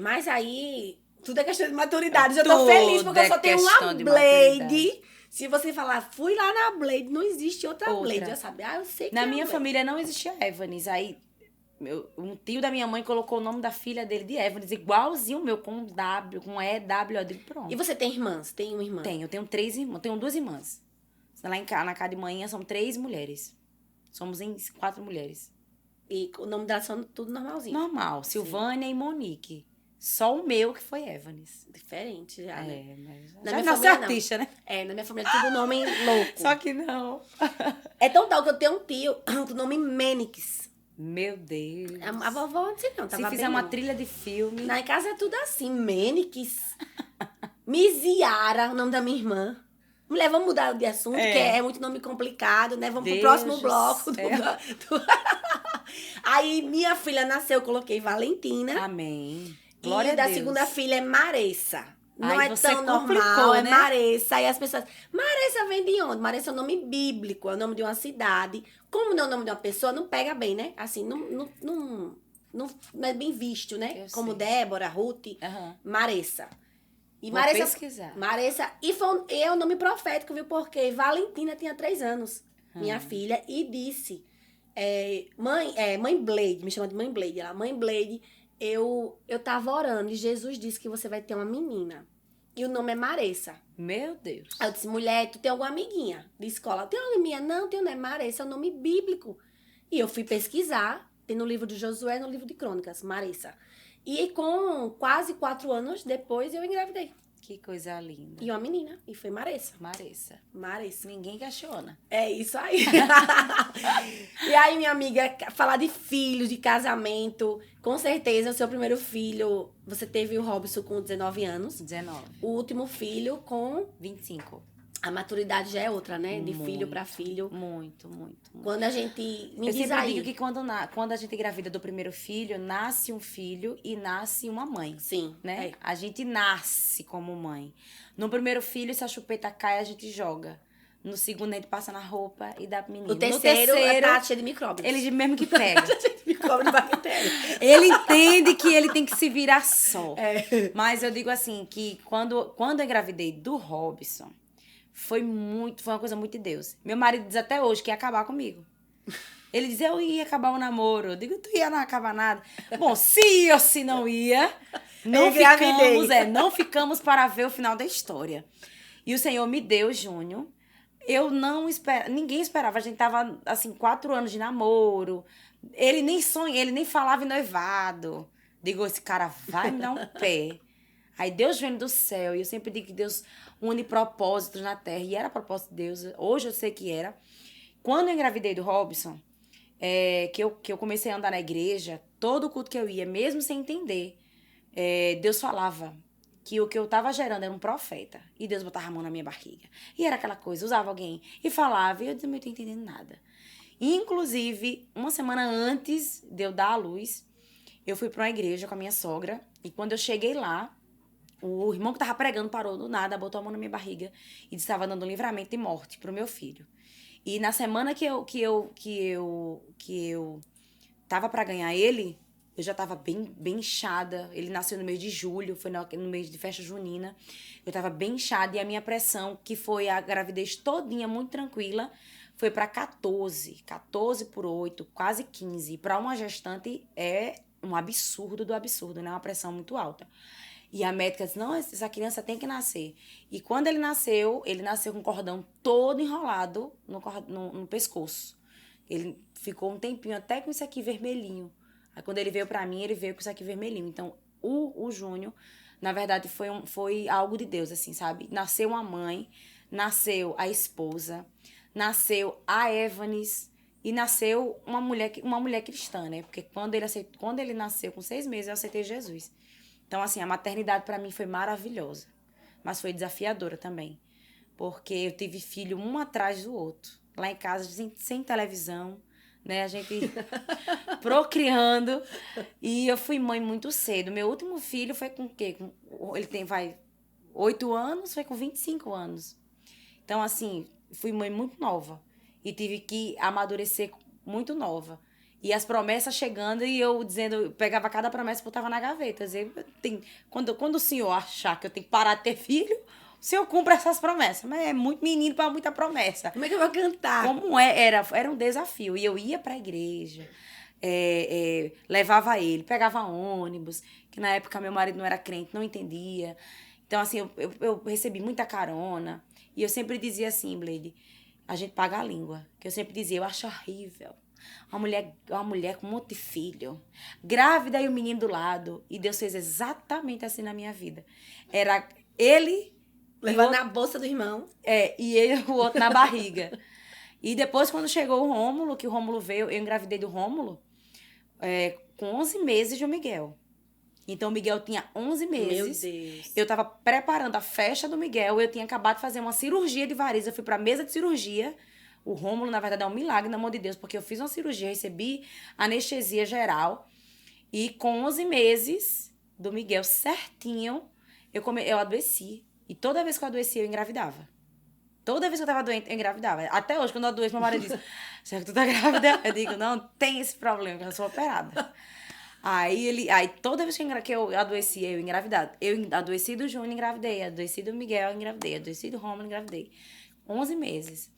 Mas aí, tudo é questão de maturidade. Eu tô feliz porque eu só tenho uma Blade. Se você falar, fui lá na Blade, não existe outra Blade, já sabe? Eu sei que Na minha família não existia Evanes, aí... um tio da minha mãe colocou o nome da filha dele de Evanes, igualzinho o meu, com W, com E, W, eu digo, pronto. E você tem irmãs? Tem uma irmã? Eu tenho 3 irmãs, tenho 2 irmãs. Lá na casa de manhã são 3 mulheres. Somos em 4 mulheres. E o nome delas são tudo normalzinho? Normal, Silvânia e Monique. Só o meu que foi Evanes. Diferente já, né? Mas na já minha nasceu família, artista, né? Na minha família é tudo nome louco. Só que não. É tão tal que eu tenho um tio com o nome Menix. Meu Deus. A vovó não sei não, tava Se fizer bem uma não. trilha de filme... Na casa é tudo assim, Menix. Miziara, o nome da minha irmã. Mulher, vamos mudar de assunto, que é muito nome complicado, né? Vamos pro próximo bloco. Aí, minha filha nasceu, eu coloquei Valentina. Amém. Glória E a da Deus. segunda filha é Maressa. Não Aí é você tão normal, complicou, é né? Maressa. Aí as pessoas, Maressa vem de onde? Maressa é um nome bíblico, é o nome de uma cidade. Como não é o nome de uma pessoa, não pega bem, né? Assim, não é bem visto, né? Eu Como sei. Débora, Ruth, Maressa. E Vou pesquisar. Maressa, é um nome profético, viu? Porque Valentina tinha 3 anos, minha filha, e disse, Mãe Blade, me chama de Mãe Blade, ela, Mãe Blade, eu tava orando e Jesus disse que você vai ter uma menina. E o nome é Maressa. Meu Deus. Aí eu disse, mulher, tu tem alguma amiguinha de escola? Tem alguma amiguinha? Não, tenho, não. Maressa é um nome bíblico. E eu fui pesquisar, tem no livro de Josué, no livro de Crônicas, Maressa. E com quase 4 anos depois, eu engravidei. Que coisa linda. E uma menina, e foi Maressa. Maressa. Ninguém questiona. É isso aí. E aí, minha amiga, falar de filhos, de casamento, com certeza o seu primeiro filho, você teve o Robson com 19 anos. 19. O último filho com 25. A maturidade já é outra, né? De filho para filho. Muito. Quando a gente... Me Eu diz sempre aí. digo que quando a gente engravida do primeiro filho, nasce um filho e nasce uma mãe. Sim. Né? A gente nasce como mãe. No primeiro filho, se a chupeta cai, a gente joga. No segundo, a gente passa na roupa e dá pro menino. No terceiro tá cheio de micróbios. Ele mesmo que pega. Cheio de micróbios de bactéria. Ele entende que ele tem que se virar só. Mas eu digo assim, que quando eu engravidei do Robson, foi uma coisa muito de Deus. Meu marido diz até hoje que ia acabar comigo. Ele diz, eu ia acabar o namoro. Eu digo, tu ia não acabar nada. Bom, se ia ou se não ia, não ficamos para ver o final da história. E o Senhor me deu Júnior. Eu não esperava, ninguém esperava. A gente tava, assim, 4 anos de namoro. Ele nem falava em noivado. Digo, esse cara vai me dar um pé. Aí Deus vem do céu. E eu sempre digo que Deus une propósitos na terra. E era propósito de Deus. Hoje eu sei que era. Quando eu engravidei do Robson, que eu comecei a andar na igreja, todo culto que eu ia, mesmo sem entender, Deus falava que o que eu tava gerando era um profeta. E Deus botava a mão na minha barriga. E era aquela coisa, usava alguém e falava. E eu dizia, não tô entendendo nada. Inclusive, uma semana antes de eu dar à luz, eu fui pra uma igreja com a minha sogra. E quando eu cheguei lá, o irmão que tava pregando parou do nada, botou a mão na minha barriga e disse que estava dando livramento e morte pro meu filho. E na semana que eu tava pra ganhar ele, eu já tava bem inchada. Ele nasceu no mês de julho, foi no mês de festa junina. Eu tava bem inchada e a minha pressão, que foi a gravidez todinha muito tranquila, foi pra 14 por 8, quase 15. E pra uma gestante é um absurdo do absurdo, né? Uma pressão muito alta. E a médica disse, não, essa criança tem que nascer. E quando ele nasceu com o cordão todo enrolado no pescoço. Ele ficou um tempinho até com isso aqui vermelhinho. Aí quando ele veio pra mim, ele veio com isso aqui vermelhinho. Então, o Júnior, na verdade, foi algo de Deus, assim, sabe? Nasceu uma mãe, nasceu a esposa, nasceu a Evanes e nasceu uma mulher cristã, né? Porque quando ele nasceu com 6 meses, eu aceitei Jesus. Então, assim, a maternidade pra mim foi maravilhosa. Mas foi desafiadora também. Porque eu tive filho um atrás do outro. Lá em casa, sem televisão, né? A gente procriando. E eu fui mãe muito cedo. Meu último filho foi com o quê? Ele 8 anos, foi com 25 anos. Então, assim, fui mãe muito nova. E tive que amadurecer muito nova. E as promessas chegando e eu dizendo, eu pegava cada promessa e botava na gaveta. Quando o senhor achar que eu tenho que parar de ter filho, o senhor cumpre essas promessas. Mas é muito menino para muita promessa. Como é que eu vou cantar? Como era um desafio. E eu ia para a igreja, levava ele, pegava ônibus, que na época meu marido não era crente, não entendia. Então, assim, eu recebi muita carona. E eu sempre dizia assim, Bleide, a gente paga a língua. Que eu sempre dizia, eu acho horrível. Uma mulher com um monte de filho, grávida e o menino do lado. E Deus fez exatamente assim na minha vida. Era ele... Levando na bolsa do irmão. E ele, o outro na barriga. E depois, quando chegou o Rômulo, que o Rômulo veio, eu engravidei do Rômulo, com 11 meses de o Miguel. Então, o Miguel tinha 11 meses. Meu Deus. Eu estava preparando a festa do Miguel. Eu tinha acabado de fazer uma cirurgia de variz. Eu fui para a mesa de cirurgia. O Rômulo, na verdade, é um milagre, na mão de Deus, porque eu fiz uma cirurgia, recebi anestesia geral. E com 11 meses do Miguel certinho, eu adoeci. E toda vez que eu adoecia, eu engravidava. Toda vez que eu tava doente, eu engravidava. Até hoje, quando eu adoeço, meu marido diz, será que tu tá grávida? Eu digo, não, tem esse problema, que eu sou operada. Aí toda vez que eu adoecia, eu engravidava. Eu adoeci do Júnior, engravidei. Adoeci do Miguel, engravidei. Adoeci do Rômulo, engravidei. 11 meses.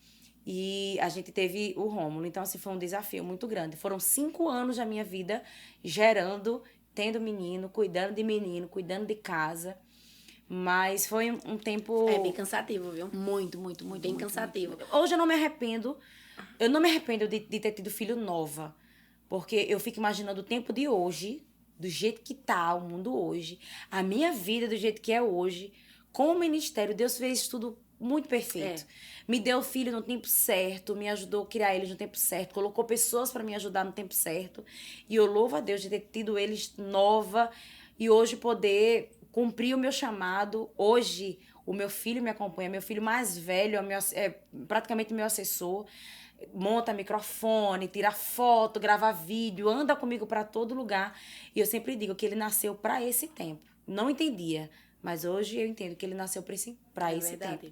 E a gente teve o Rômulo. Então, assim, foi um desafio muito grande. Foram 5 anos da minha vida gerando, tendo menino, cuidando de casa. Mas foi um tempo... É bem cansativo, viu? Muito, muito, muito. Bem muito, cansativo. muito. Hoje eu não me arrependo. Eu não me arrependo de ter tido filho nova. Porque eu fico imaginando o tempo de hoje, do jeito que tá o mundo hoje, a minha vida do jeito que é hoje, com o ministério. Deus fez tudo muito perfeito. Me deu filho no tempo certo, me ajudou a criar eles no tempo certo, colocou pessoas para me ajudar no tempo certo. E eu louvo a Deus de ter tido eles nova e hoje poder cumprir o meu chamado. Hoje, o meu filho me acompanha, meu filho mais velho é praticamente meu assessor. Monta microfone, tira foto, grava vídeo, anda comigo para todo lugar. E eu sempre digo que ele nasceu para esse tempo. Não entendia, mas hoje eu entendo que ele nasceu para esse tempo.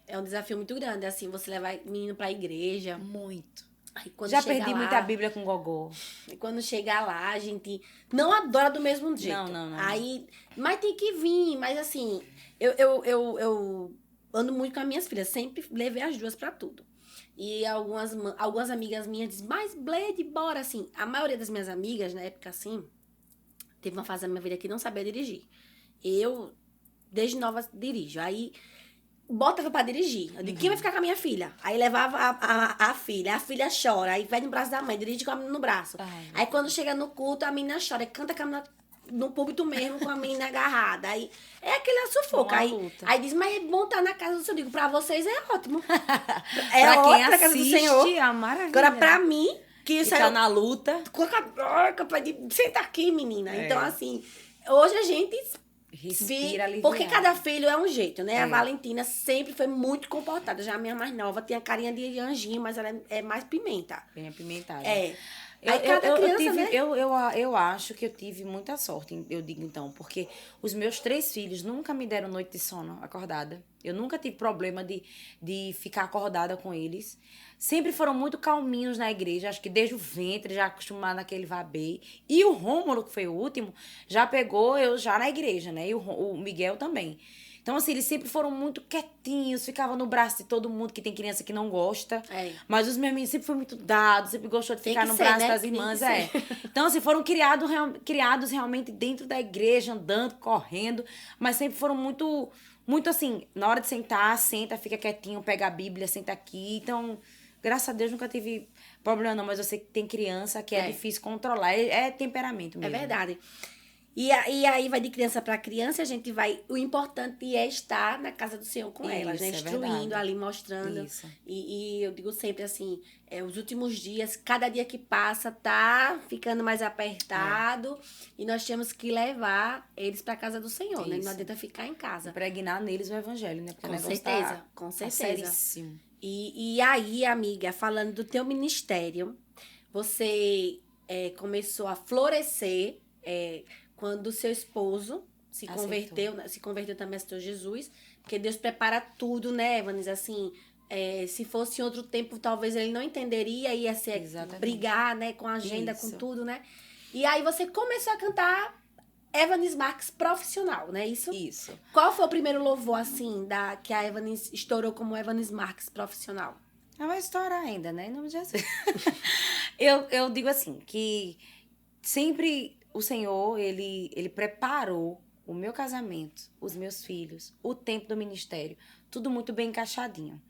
É um desafio muito grande, assim, você levar menino pra igreja. Muito. Aí, quando Já chega perdi lá, muita Bíblia com gogô. E quando chegar lá, a gente não adora do mesmo jeito. Não. Aí, mas tem que vir, mas assim, eu ando muito com as minhas filhas, sempre levei as duas pra tudo. E algumas amigas minhas dizem, mas Bleide, bora, assim. A maioria das minhas amigas, na época, assim, teve uma fase da minha vida que não sabia dirigir. Eu, desde nova, dirijo. Aí, botava pra dirigir. Eu digo, quem vai ficar com a minha filha? Aí levava a filha chora, aí vai no braço da mãe, dirige com a menina no braço. Aí quando chega no culto, a menina chora, canta com a menina no púlpito mesmo, com a menina agarrada. Aí é aquele sufoco. Aí diz, mas é bom estar na casa do Senhor. Eu digo, pra vocês é ótimo. Pra quem assiste, casa do Senhor. É maravilha. Agora, pra mim, que isso tá na luta. Capaz de senta aqui, menina. Então, assim, hoje a gente respira aliviada. Porque cada filho é um jeito, né? A Valentina sempre foi muito comportada. Já a minha mais nova tinha carinha de anjinho, mas ela é mais pimenta. Bem apimentada. Aí cada criança, né? Eu acho que eu tive muita sorte, eu digo então, porque os meus 3 filhos nunca me deram noite de sono acordada. Eu nunca tive problema de ficar acordada com eles. Sempre foram muito calminhos na igreja, acho que desde o ventre, já acostumado naquele vabei. E o Rômulo, que foi o último, já pegou eu já na igreja, né? E o Miguel também. Então, assim, eles sempre foram muito quietinhos, ficavam no braço de todo mundo, que tem criança que não gosta. Mas os meus meninos sempre foram muito dados, sempre gostou de ficar no braço das irmãs. Então, assim, foram criados realmente dentro da igreja, andando, correndo, mas sempre foram muito, muito assim, na hora de sentar, senta, fica quietinho, pega a Bíblia, senta aqui. Então, graças a Deus, nunca tive problema não, mas eu sei que tem criança que é difícil controlar, é temperamento mesmo. É verdade. E aí vai de criança para criança, a gente vai... O importante é estar na casa do Senhor com elas, né? Instruindo ali, mostrando. Isso. E eu digo sempre assim, os últimos dias, cada dia que passa, tá ficando mais apertado. E nós temos que levar eles para casa do Senhor, né? Não adianta ficar em casa. Impregnar neles o evangelho, né? Porque com certeza, com certeza. Seríssimo. E aí, amiga, falando do teu ministério, você começou a florescer... quando o seu esposo se Aceitou. converteu, né? Se converteu também, aceitou Jesus. Porque Deus prepara tudo, né, Evanes? Assim, se fosse em outro tempo, talvez ele não entenderia, ia ser Exatamente. brigar, né, com a agenda, com Isso. tudo, né? E aí você começou a cantar Evanes Marques profissional, né? Isso. Qual foi o primeiro louvor, assim, que a Evanes estourou como Evanes Marques profissional? É uma história ainda, né? Em nome de Jesus. eu digo assim, que sempre o Senhor, ele preparou o meu casamento, os meus filhos, o tempo do ministério, tudo muito bem encaixadinho.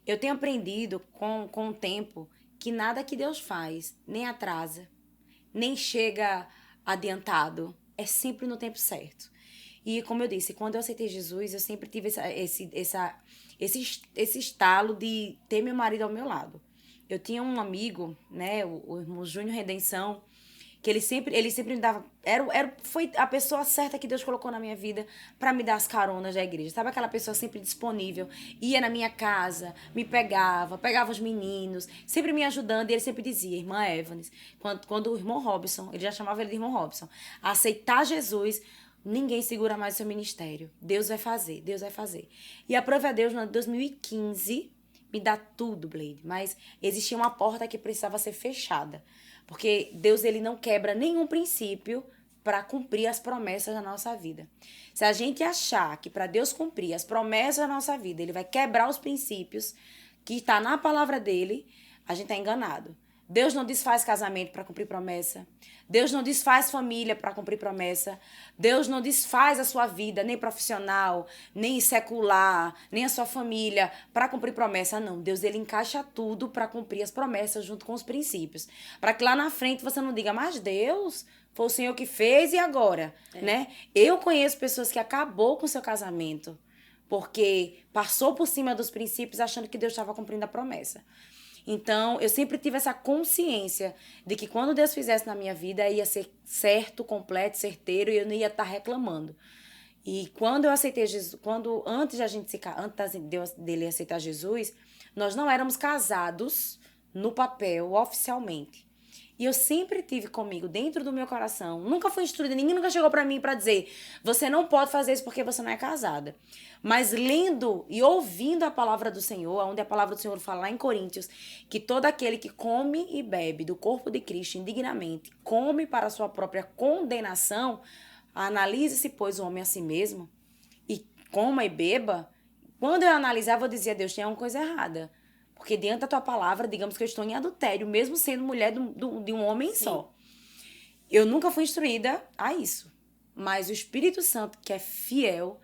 Eu tenho aprendido com o tempo que nada que Deus faz nem atrasa, nem chega adiantado. É sempre no tempo certo. E como eu disse, quando eu aceitei Jesus, eu sempre tive esse estalo de ter meu marido ao meu lado. Eu tinha um amigo, né, o irmão Júnior Redenção, que ele sempre me dava. Foi a pessoa certa que Deus colocou na minha vida para me dar as caronas da igreja. Sabe aquela pessoa sempre disponível? Ia na minha casa, me pegava os meninos, sempre me ajudando. E ele sempre dizia, irmã Evanes, quando o irmão Robson, ele já chamava ele de irmão Robson, aceitar Jesus, ninguém segura mais o seu ministério. Deus vai fazer, Deus vai fazer. E a prova é Deus, no 2015, me dá tudo, Blade. Mas existia uma porta que precisava ser fechada. Porque Deus, ele não quebra nenhum princípio para cumprir as promessas da nossa vida. Se a gente achar que para Deus cumprir as promessas da nossa vida, ele vai quebrar os princípios que está na palavra dele, a gente está enganado. Deus não desfaz casamento para cumprir promessa. Deus não desfaz família para cumprir promessa. Deus não desfaz a sua vida, nem profissional, nem secular, nem a sua família para cumprir promessa. Não, Deus, ele encaixa tudo para cumprir as promessas junto com os princípios. Para que lá na frente você não diga, mas Deus, foi o Senhor que fez e agora? Né? Eu conheço pessoas que acabou com o seu casamento porque passou por cima dos princípios achando que Deus estava cumprindo a promessa. Então, eu sempre tive essa consciência de que quando Deus fizesse na minha vida, ia ser certo, completo, certeiro, e eu não ia estar reclamando. E quando eu aceitei Jesus, antes dele aceitar Jesus, nós não éramos casados no papel, oficialmente. E eu sempre tive comigo, dentro do meu coração, nunca fui instruída, ninguém nunca chegou pra mim pra dizer, você não pode fazer isso porque você não é casada. Mas lendo e ouvindo a palavra do Senhor, onde a palavra do Senhor fala lá em Coríntios, que todo aquele que come e bebe do corpo de Cristo indignamente, come para a sua própria condenação, analise-se, pois, o homem a si mesmo, e coma e beba. Quando eu analisava, eu dizia, Deus, tem alguma coisa errada. Porque diante da tua palavra, digamos que eu estou em adultério, mesmo sendo mulher de um homem Sim. só. Eu nunca fui instruída a isso. Mas o Espírito Santo, que é fiel,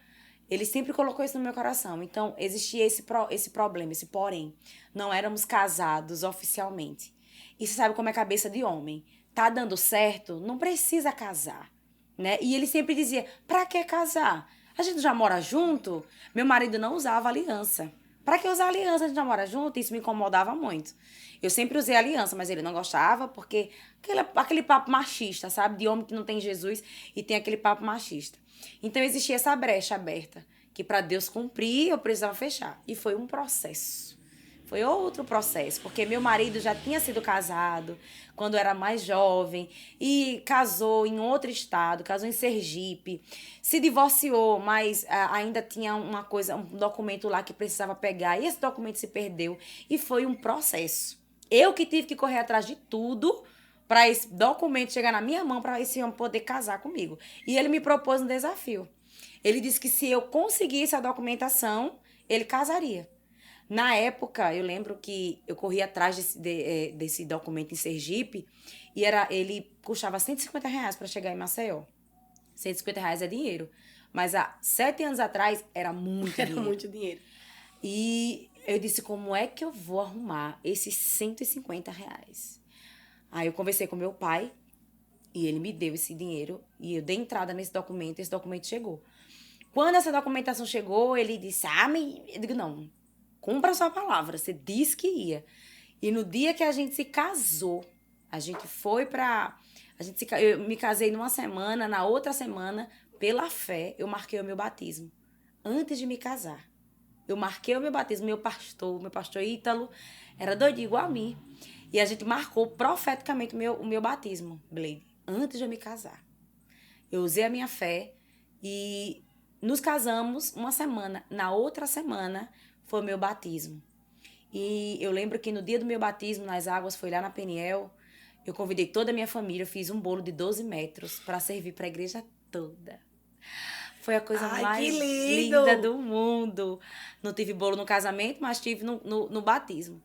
ele sempre colocou isso no meu coração. Então, existia esse problema, esse porém. Não éramos casados oficialmente. E você sabe como é a cabeça de homem. Tá dando certo, não precisa casar. Né? E ele sempre dizia, pra que casar? A gente já mora junto? Meu marido não usava aliança. Pra que usar aliança? A gente já mora junto? Isso me incomodava muito. Eu sempre usei aliança, mas ele não gostava porque aquele papo machista, sabe? De homem que não tem Jesus e tem aquele papo machista. Então existia essa brecha aberta que para Deus cumprir eu precisava fechar. E foi um processo. Foi outro processo, porque meu marido já tinha sido casado quando era mais jovem e casou em outro estado, casou em Sergipe, se divorciou, mas ainda tinha uma coisa, um documento lá que precisava pegar e esse documento se perdeu e foi um processo. Eu que tive que correr atrás de tudo para esse documento chegar na minha mão para esse homem poder casar comigo. E ele me propôs um desafio. Ele disse que se eu conseguisse a documentação, ele casaria. Na época, eu lembro que eu corri atrás desse documento em Sergipe e ele custava R$ 150 para chegar em Maceió. R$ 150 é dinheiro. Mas há 7 anos atrás era muito dinheiro. Era muito dinheiro. E eu disse, como é que eu vou arrumar esses R$ 150? Aí eu conversei com meu pai e ele me deu esse dinheiro e eu dei entrada nesse documento e esse documento chegou. Quando essa documentação chegou, ele disse, eu digo, não, cumpra a sua palavra, você disse que ia. E no dia que a gente se casou, a gente foi eu me casei numa semana, na outra semana, pela fé, eu marquei o meu batismo. Antes de me casar. Eu marquei o meu batismo, meu pastor Ítalo, era doidinho igual a mim. E a gente marcou profeticamente o meu batismo, Blade, antes de eu me casar. Eu usei a minha fé, E nos casamos uma semana. Na outra semana foi o meu batismo. E eu lembro que no dia do meu batismo nas águas, foi lá na Peniel, eu convidei toda a minha família, eu fiz um bolo de 12 metros para servir para a igreja toda. Foi a coisa mais linda do mundo. Não tive bolo no casamento, mas tive no batismo.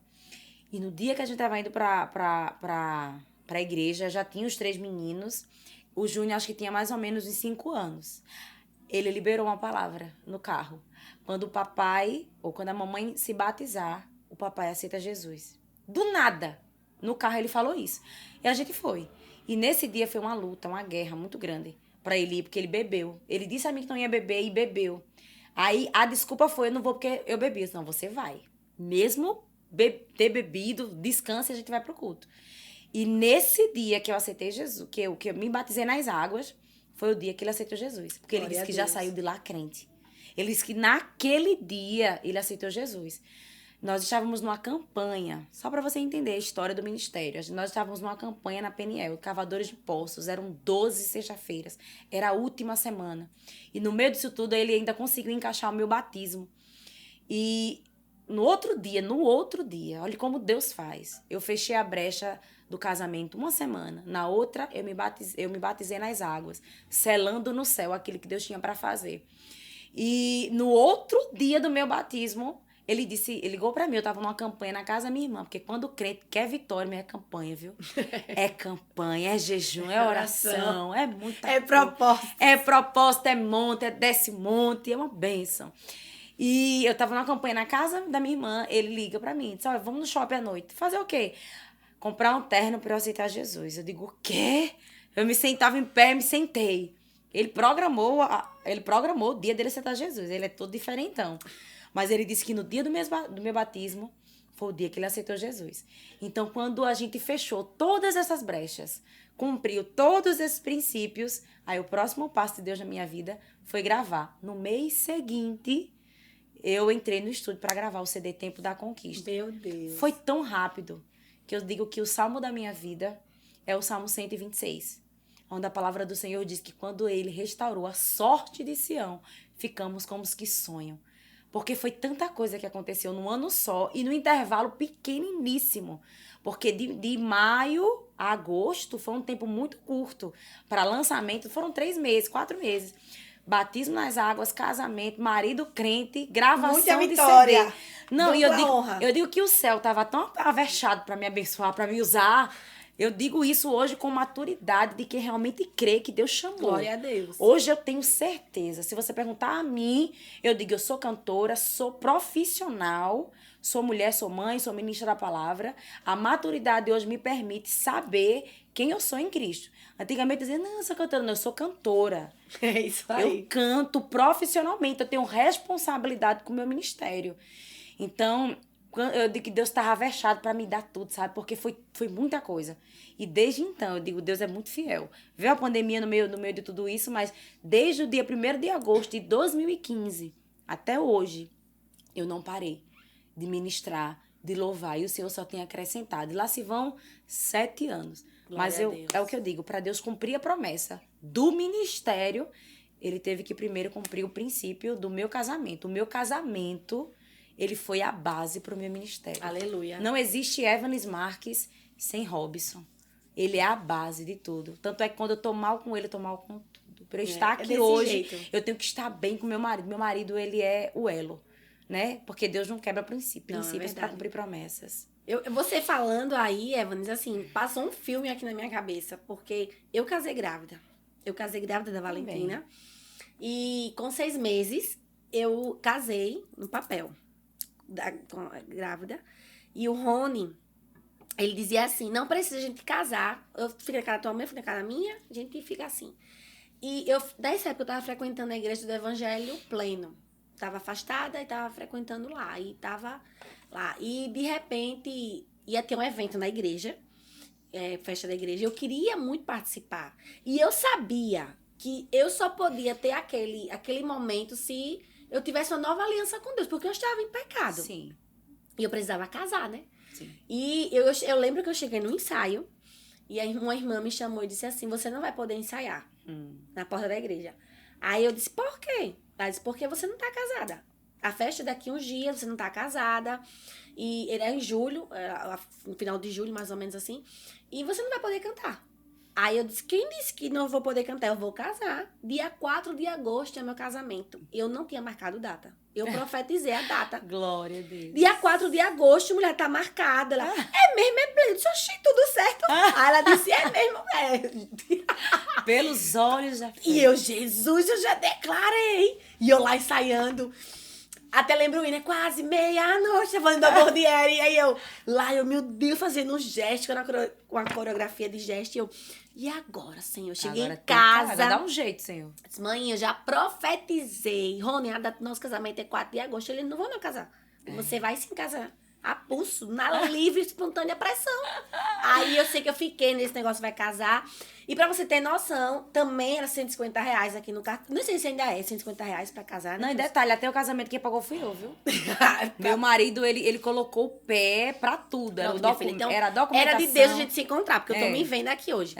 E no dia que a gente estava indo para a igreja, já tinha os 3 meninos. O Júnior acho que tinha mais ou menos uns 5 anos. Ele liberou uma palavra no carro. Quando o papai, ou quando a mamãe se batizar, o papai aceita Jesus. Do nada. No carro ele falou isso. E a gente foi. E nesse dia foi uma luta, uma guerra muito grande pra ele ir, porque ele bebeu. Ele disse a mim que não ia beber e bebeu. Aí a desculpa foi, eu não vou porque eu bebi. Eu disse, não, você vai. Mesmo ter bebido, descansa e a gente vai pro culto. E nesse dia que eu aceitei Jesus, que eu me batizei nas águas, foi o dia que ele aceitou Jesus. Porque ele disse que já saiu de lá crente. Ele disse que naquele dia ele aceitou Jesus. Nós estávamos numa campanha, só para você entender a história do ministério. Nós estávamos numa campanha na Peniel, cavadores de poços, eram 12 sexta-feiras. Era a última semana. E no meio disso tudo, ele ainda conseguiu encaixar o meu batismo. E no outro dia, olha como Deus faz. Eu fechei a brecha do casamento uma semana. Na outra, eu me batizei nas águas, selando no céu aquilo que Deus tinha para fazer. E no outro dia do meu batismo, ele ligou pra mim, eu tava numa campanha na casa da minha irmã, porque quando o crente quer vitória, mas é campanha, viu? É campanha, é jejum, é oração, é muita coisa. Propósito. É propósito, é monte, é desce monte, é uma bênção. E eu tava numa campanha na casa da minha irmã, ele liga pra mim, diz, olha, vamos no shopping à noite. Fazer o quê? Comprar um terno pra eu aceitar Jesus. Eu digo, o quê? Eu me sentava em pé, me sentei. Ele programou o dia dele aceitar Jesus. Ele é todo diferentão. Mas ele disse que no dia do meu batismo foi o dia que ele aceitou Jesus. Então, quando a gente fechou todas essas brechas, cumpriu todos esses princípios, aí o próximo passo de Deus na minha vida foi gravar. No mês seguinte, eu entrei no estúdio para gravar o CD Tempo da Conquista. Meu Deus. Foi tão rápido que eu digo que o salmo da minha vida é o Salmo 126. Onde a palavra do Senhor diz que quando ele restaurou a sorte de Sião, ficamos como os que sonham. Porque foi tanta coisa que aconteceu num ano só e no intervalo pequeniníssimo. Porque de maio a agosto foi um tempo muito curto. Para lançamento foram 3 meses, 4 meses. Batismo nas águas, casamento, marido crente, gravação muita vitória. de CD. Não, e eu digo que o céu estava tão avexado para me abençoar, para me usar. Eu digo isso hoje com maturidade de que realmente crê que Deus chamou. Glória a Deus. Hoje eu tenho certeza. Se você perguntar a mim, eu digo, eu sou cantora, sou profissional, sou mulher, sou mãe, sou ministra da palavra. A maturidade hoje me permite saber quem eu sou em Cristo. Antigamente eu dizia, não, eu sou cantora. Não, eu sou cantora. É isso aí. Eu canto profissionalmente, eu tenho responsabilidade com o meu ministério. Então, eu digo que Deus estava avexado para me dar tudo, sabe? Porque foi muita coisa. E desde então, eu digo, Deus é muito fiel. Veio a pandemia no meio de tudo isso, mas desde o dia 1º de agosto de 2015 até hoje, eu não parei de ministrar, de louvar. E o Senhor só tem acrescentado. E lá se vão 7 anos. Mas é o que eu digo, para Deus cumprir a promessa do ministério, ele teve que primeiro cumprir o princípio do meu casamento. O meu casamento, ele foi a base para o meu ministério. Aleluia. Não existe Evanes Marques sem Robson. Ele é a base de tudo. Tanto é que quando eu tô mal com ele, eu tô mal com tudo. Para eu estar aqui hoje, eu tenho que estar bem com meu marido. Meu marido, ele é o elo, né? Porque Deus não quebra princípios para cumprir promessas. Você falando aí, Evanes, assim, passou um filme aqui na minha cabeça. Porque eu casei grávida. Eu casei grávida da Valentina. Também. E com 6 meses, eu casei no papel. Grávida. E o Rony, ele dizia assim, não precisa a gente casar, eu fico na casa da tua mãe, eu fico na casa da minha, a gente fica assim. E nessa época eu tava frequentando a igreja do Evangelho Pleno, tava afastada e tava frequentando lá, e tava lá, e de repente ia ter um evento na igreja, festa da igreja, eu queria muito participar, e eu sabia que eu só podia ter aquele momento se eu tivesse uma nova aliança com Deus, porque eu estava em pecado. Sim. E eu precisava casar, né? Sim. E eu lembro que eu cheguei no ensaio, e aí uma irmã me chamou e disse assim, você não vai poder ensaiar na porta da igreja. Aí eu disse, por quê? Ela disse, porque você não tá casada. A festa é daqui uns dias, você não tá casada. E ele é em julho, no final de julho, mais ou menos assim. E você não vai poder cantar. Aí eu disse, quem disse que não vou poder cantar? Eu vou casar. Dia 4 de agosto é meu casamento. Eu não tinha marcado data. Eu profetizei a data. Glória a Deus. Dia 4 de agosto, mulher, tá marcada. Ela, é mesmo, é pleno. Eu disse, oxi, tudo certo. Aí ela disse, é mesmo, é. Pelos olhos da fé. E eu, Jesus, eu já declarei. E eu lá ensaiando. Até lembro o hino, é quase meia-noite, falando da Bordieri. E aí eu, meu Deus, fazendo um gesto, com a coreografia de gesto. E eu, e agora, Senhor? Eu cheguei Agora em casa. Dá um jeito, Senhor. Disse, mãe, eu já profetizei. Rony, a data do nosso casamento é 4 de agosto. Ele, não vou não casar. Você vai sim casar. A pulso, na livre, espontânea pressão. Aí eu sei que eu fiquei nesse negócio, vai casar. E pra você ter noção, também era R$150 aqui no cartão. Não sei se ainda é R$150 pra casar. Não, e detalhe, até o casamento quem pagou fui eu, viu? Meu marido, ele colocou o pé pra tudo. Era, Pronto, filha, então, era documentação. era de Deus a gente se encontrar, porque eu tô me vendo aqui hoje.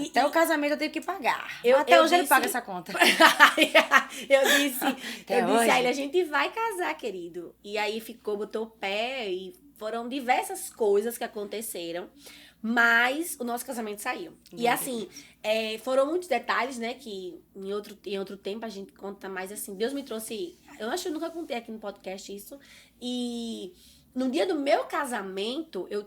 Até o casamento eu tive que pagar. Até eu hoje ele paga essa conta. eu disse hoje. a ele, a gente vai casar, querido. E aí botou o pé e foram diversas coisas que aconteceram. Mas o nosso casamento saiu. E assim, foram muitos detalhes, né? Que em outro tempo a gente conta mais assim. Deus me trouxe. Eu acho que eu nunca contei aqui no podcast isso. E no dia do meu casamento, eu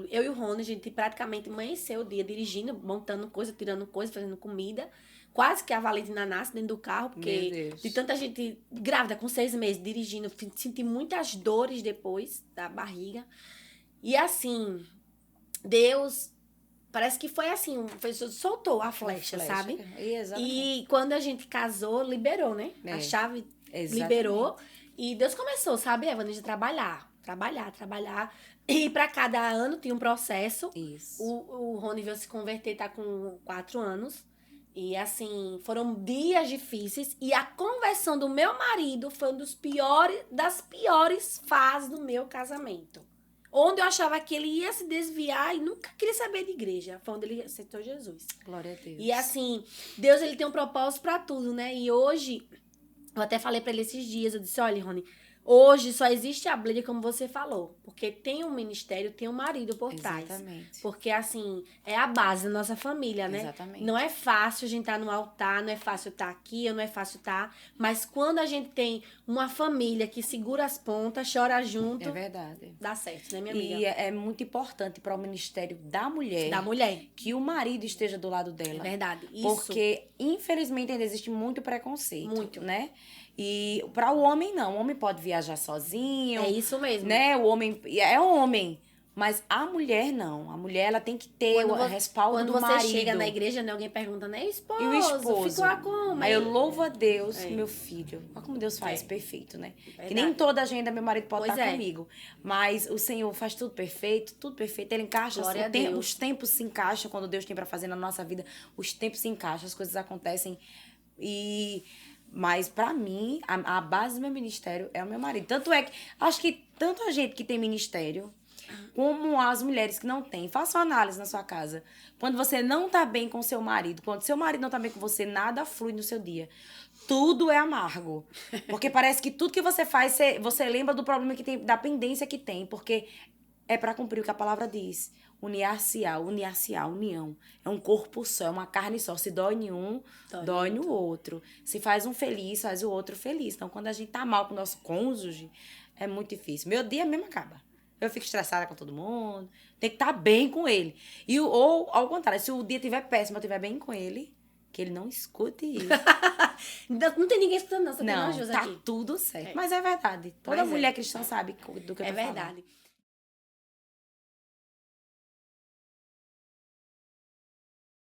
e o Rony, a gente praticamente amanheceu o dia dirigindo, montando coisa, tirando coisa, fazendo comida. Quase que a Valentina nasce dentro do carro, porque de tanta gente grávida, com 6 meses, dirigindo, senti muitas dores depois da barriga. E assim, Deus, parece que foi assim, soltou a flecha, sabe? E quando a gente casou, liberou, né? A chave liberou. E Deus começou, sabe, Evanes, de trabalhar. E para cada ano tinha um processo. Isso. O Rony veio se converter, tá com 4 anos. E assim, foram dias difíceis. E a conversão do meu marido foi uma das piores fases do meu casamento. Onde eu achava que ele ia se desviar e nunca queria saber de igreja. Foi onde ele aceitou Jesus. Glória a Deus. E assim, Deus, ele tem um propósito pra tudo, né? E hoje, eu até falei pra ele esses dias, eu disse, olha, Rony, hoje só existe a Bleide como você falou. Porque tem um ministério, tem um marido por trás. Exatamente. Porque, assim, é a base da nossa família, né? Exatamente. Não é fácil a gente estar no altar, não é fácil estar aqui, não é fácil estar. Mas quando a gente tem uma família que segura as pontas, chora junto. É verdade. Dá certo, né, minha amiga? E é muito importante para o ministério da mulher. Da mulher. Que o marido esteja do lado dela. É verdade. Isso. Porque, infelizmente, ainda existe muito preconceito. Muito. Né? E para o homem, não. O homem pode viajar sozinho. É isso mesmo. Né? O homem é homem. Mas a mulher, não. A mulher, ela tem que ter o respaldo do marido. Quando você chega na igreja, né, alguém pergunta, né? Esposo, e o esposo? Ficou lá como? Aí eu louvo a Deus, meu filho. Olha como Deus faz, perfeito, né? Verdade. Que nem toda agenda meu marido pode estar comigo. Mas o Senhor faz tudo perfeito. Ele encaixa. Os tempos se encaixam quando Deus tem para fazer na nossa vida. Os tempos se encaixam, as coisas acontecem. Mas, pra mim, a base do meu ministério é o meu marido. Tanto é que, acho que tanto a gente que tem ministério, como as mulheres que não têm. Faça uma análise na sua casa. Quando você não tá bem com seu marido, quando seu marido não tá bem com você, nada flui no seu dia. Tudo é amargo. Porque parece que tudo que você faz, você lembra do problema que tem, da pendência que tem. Porque é pra cumprir o que a palavra diz. União. É um corpo só, é uma carne só. Se dói em um, dói no outro. Se faz um feliz, faz o outro feliz. Então, quando a gente tá mal com o nosso cônjuge, é muito difícil. Meu dia mesmo acaba. Eu fico estressada com todo mundo. Tem que estar bem com ele. Ou, ao contrário, se o dia estiver péssimo, eu estiver bem com ele, que ele não escute isso. Não tem ninguém escutando, não. Só tem não, nós duas tá aqui. Tudo certo. Mas é verdade. Toda mulher cristã sabe do que eu tô falando. É verdade.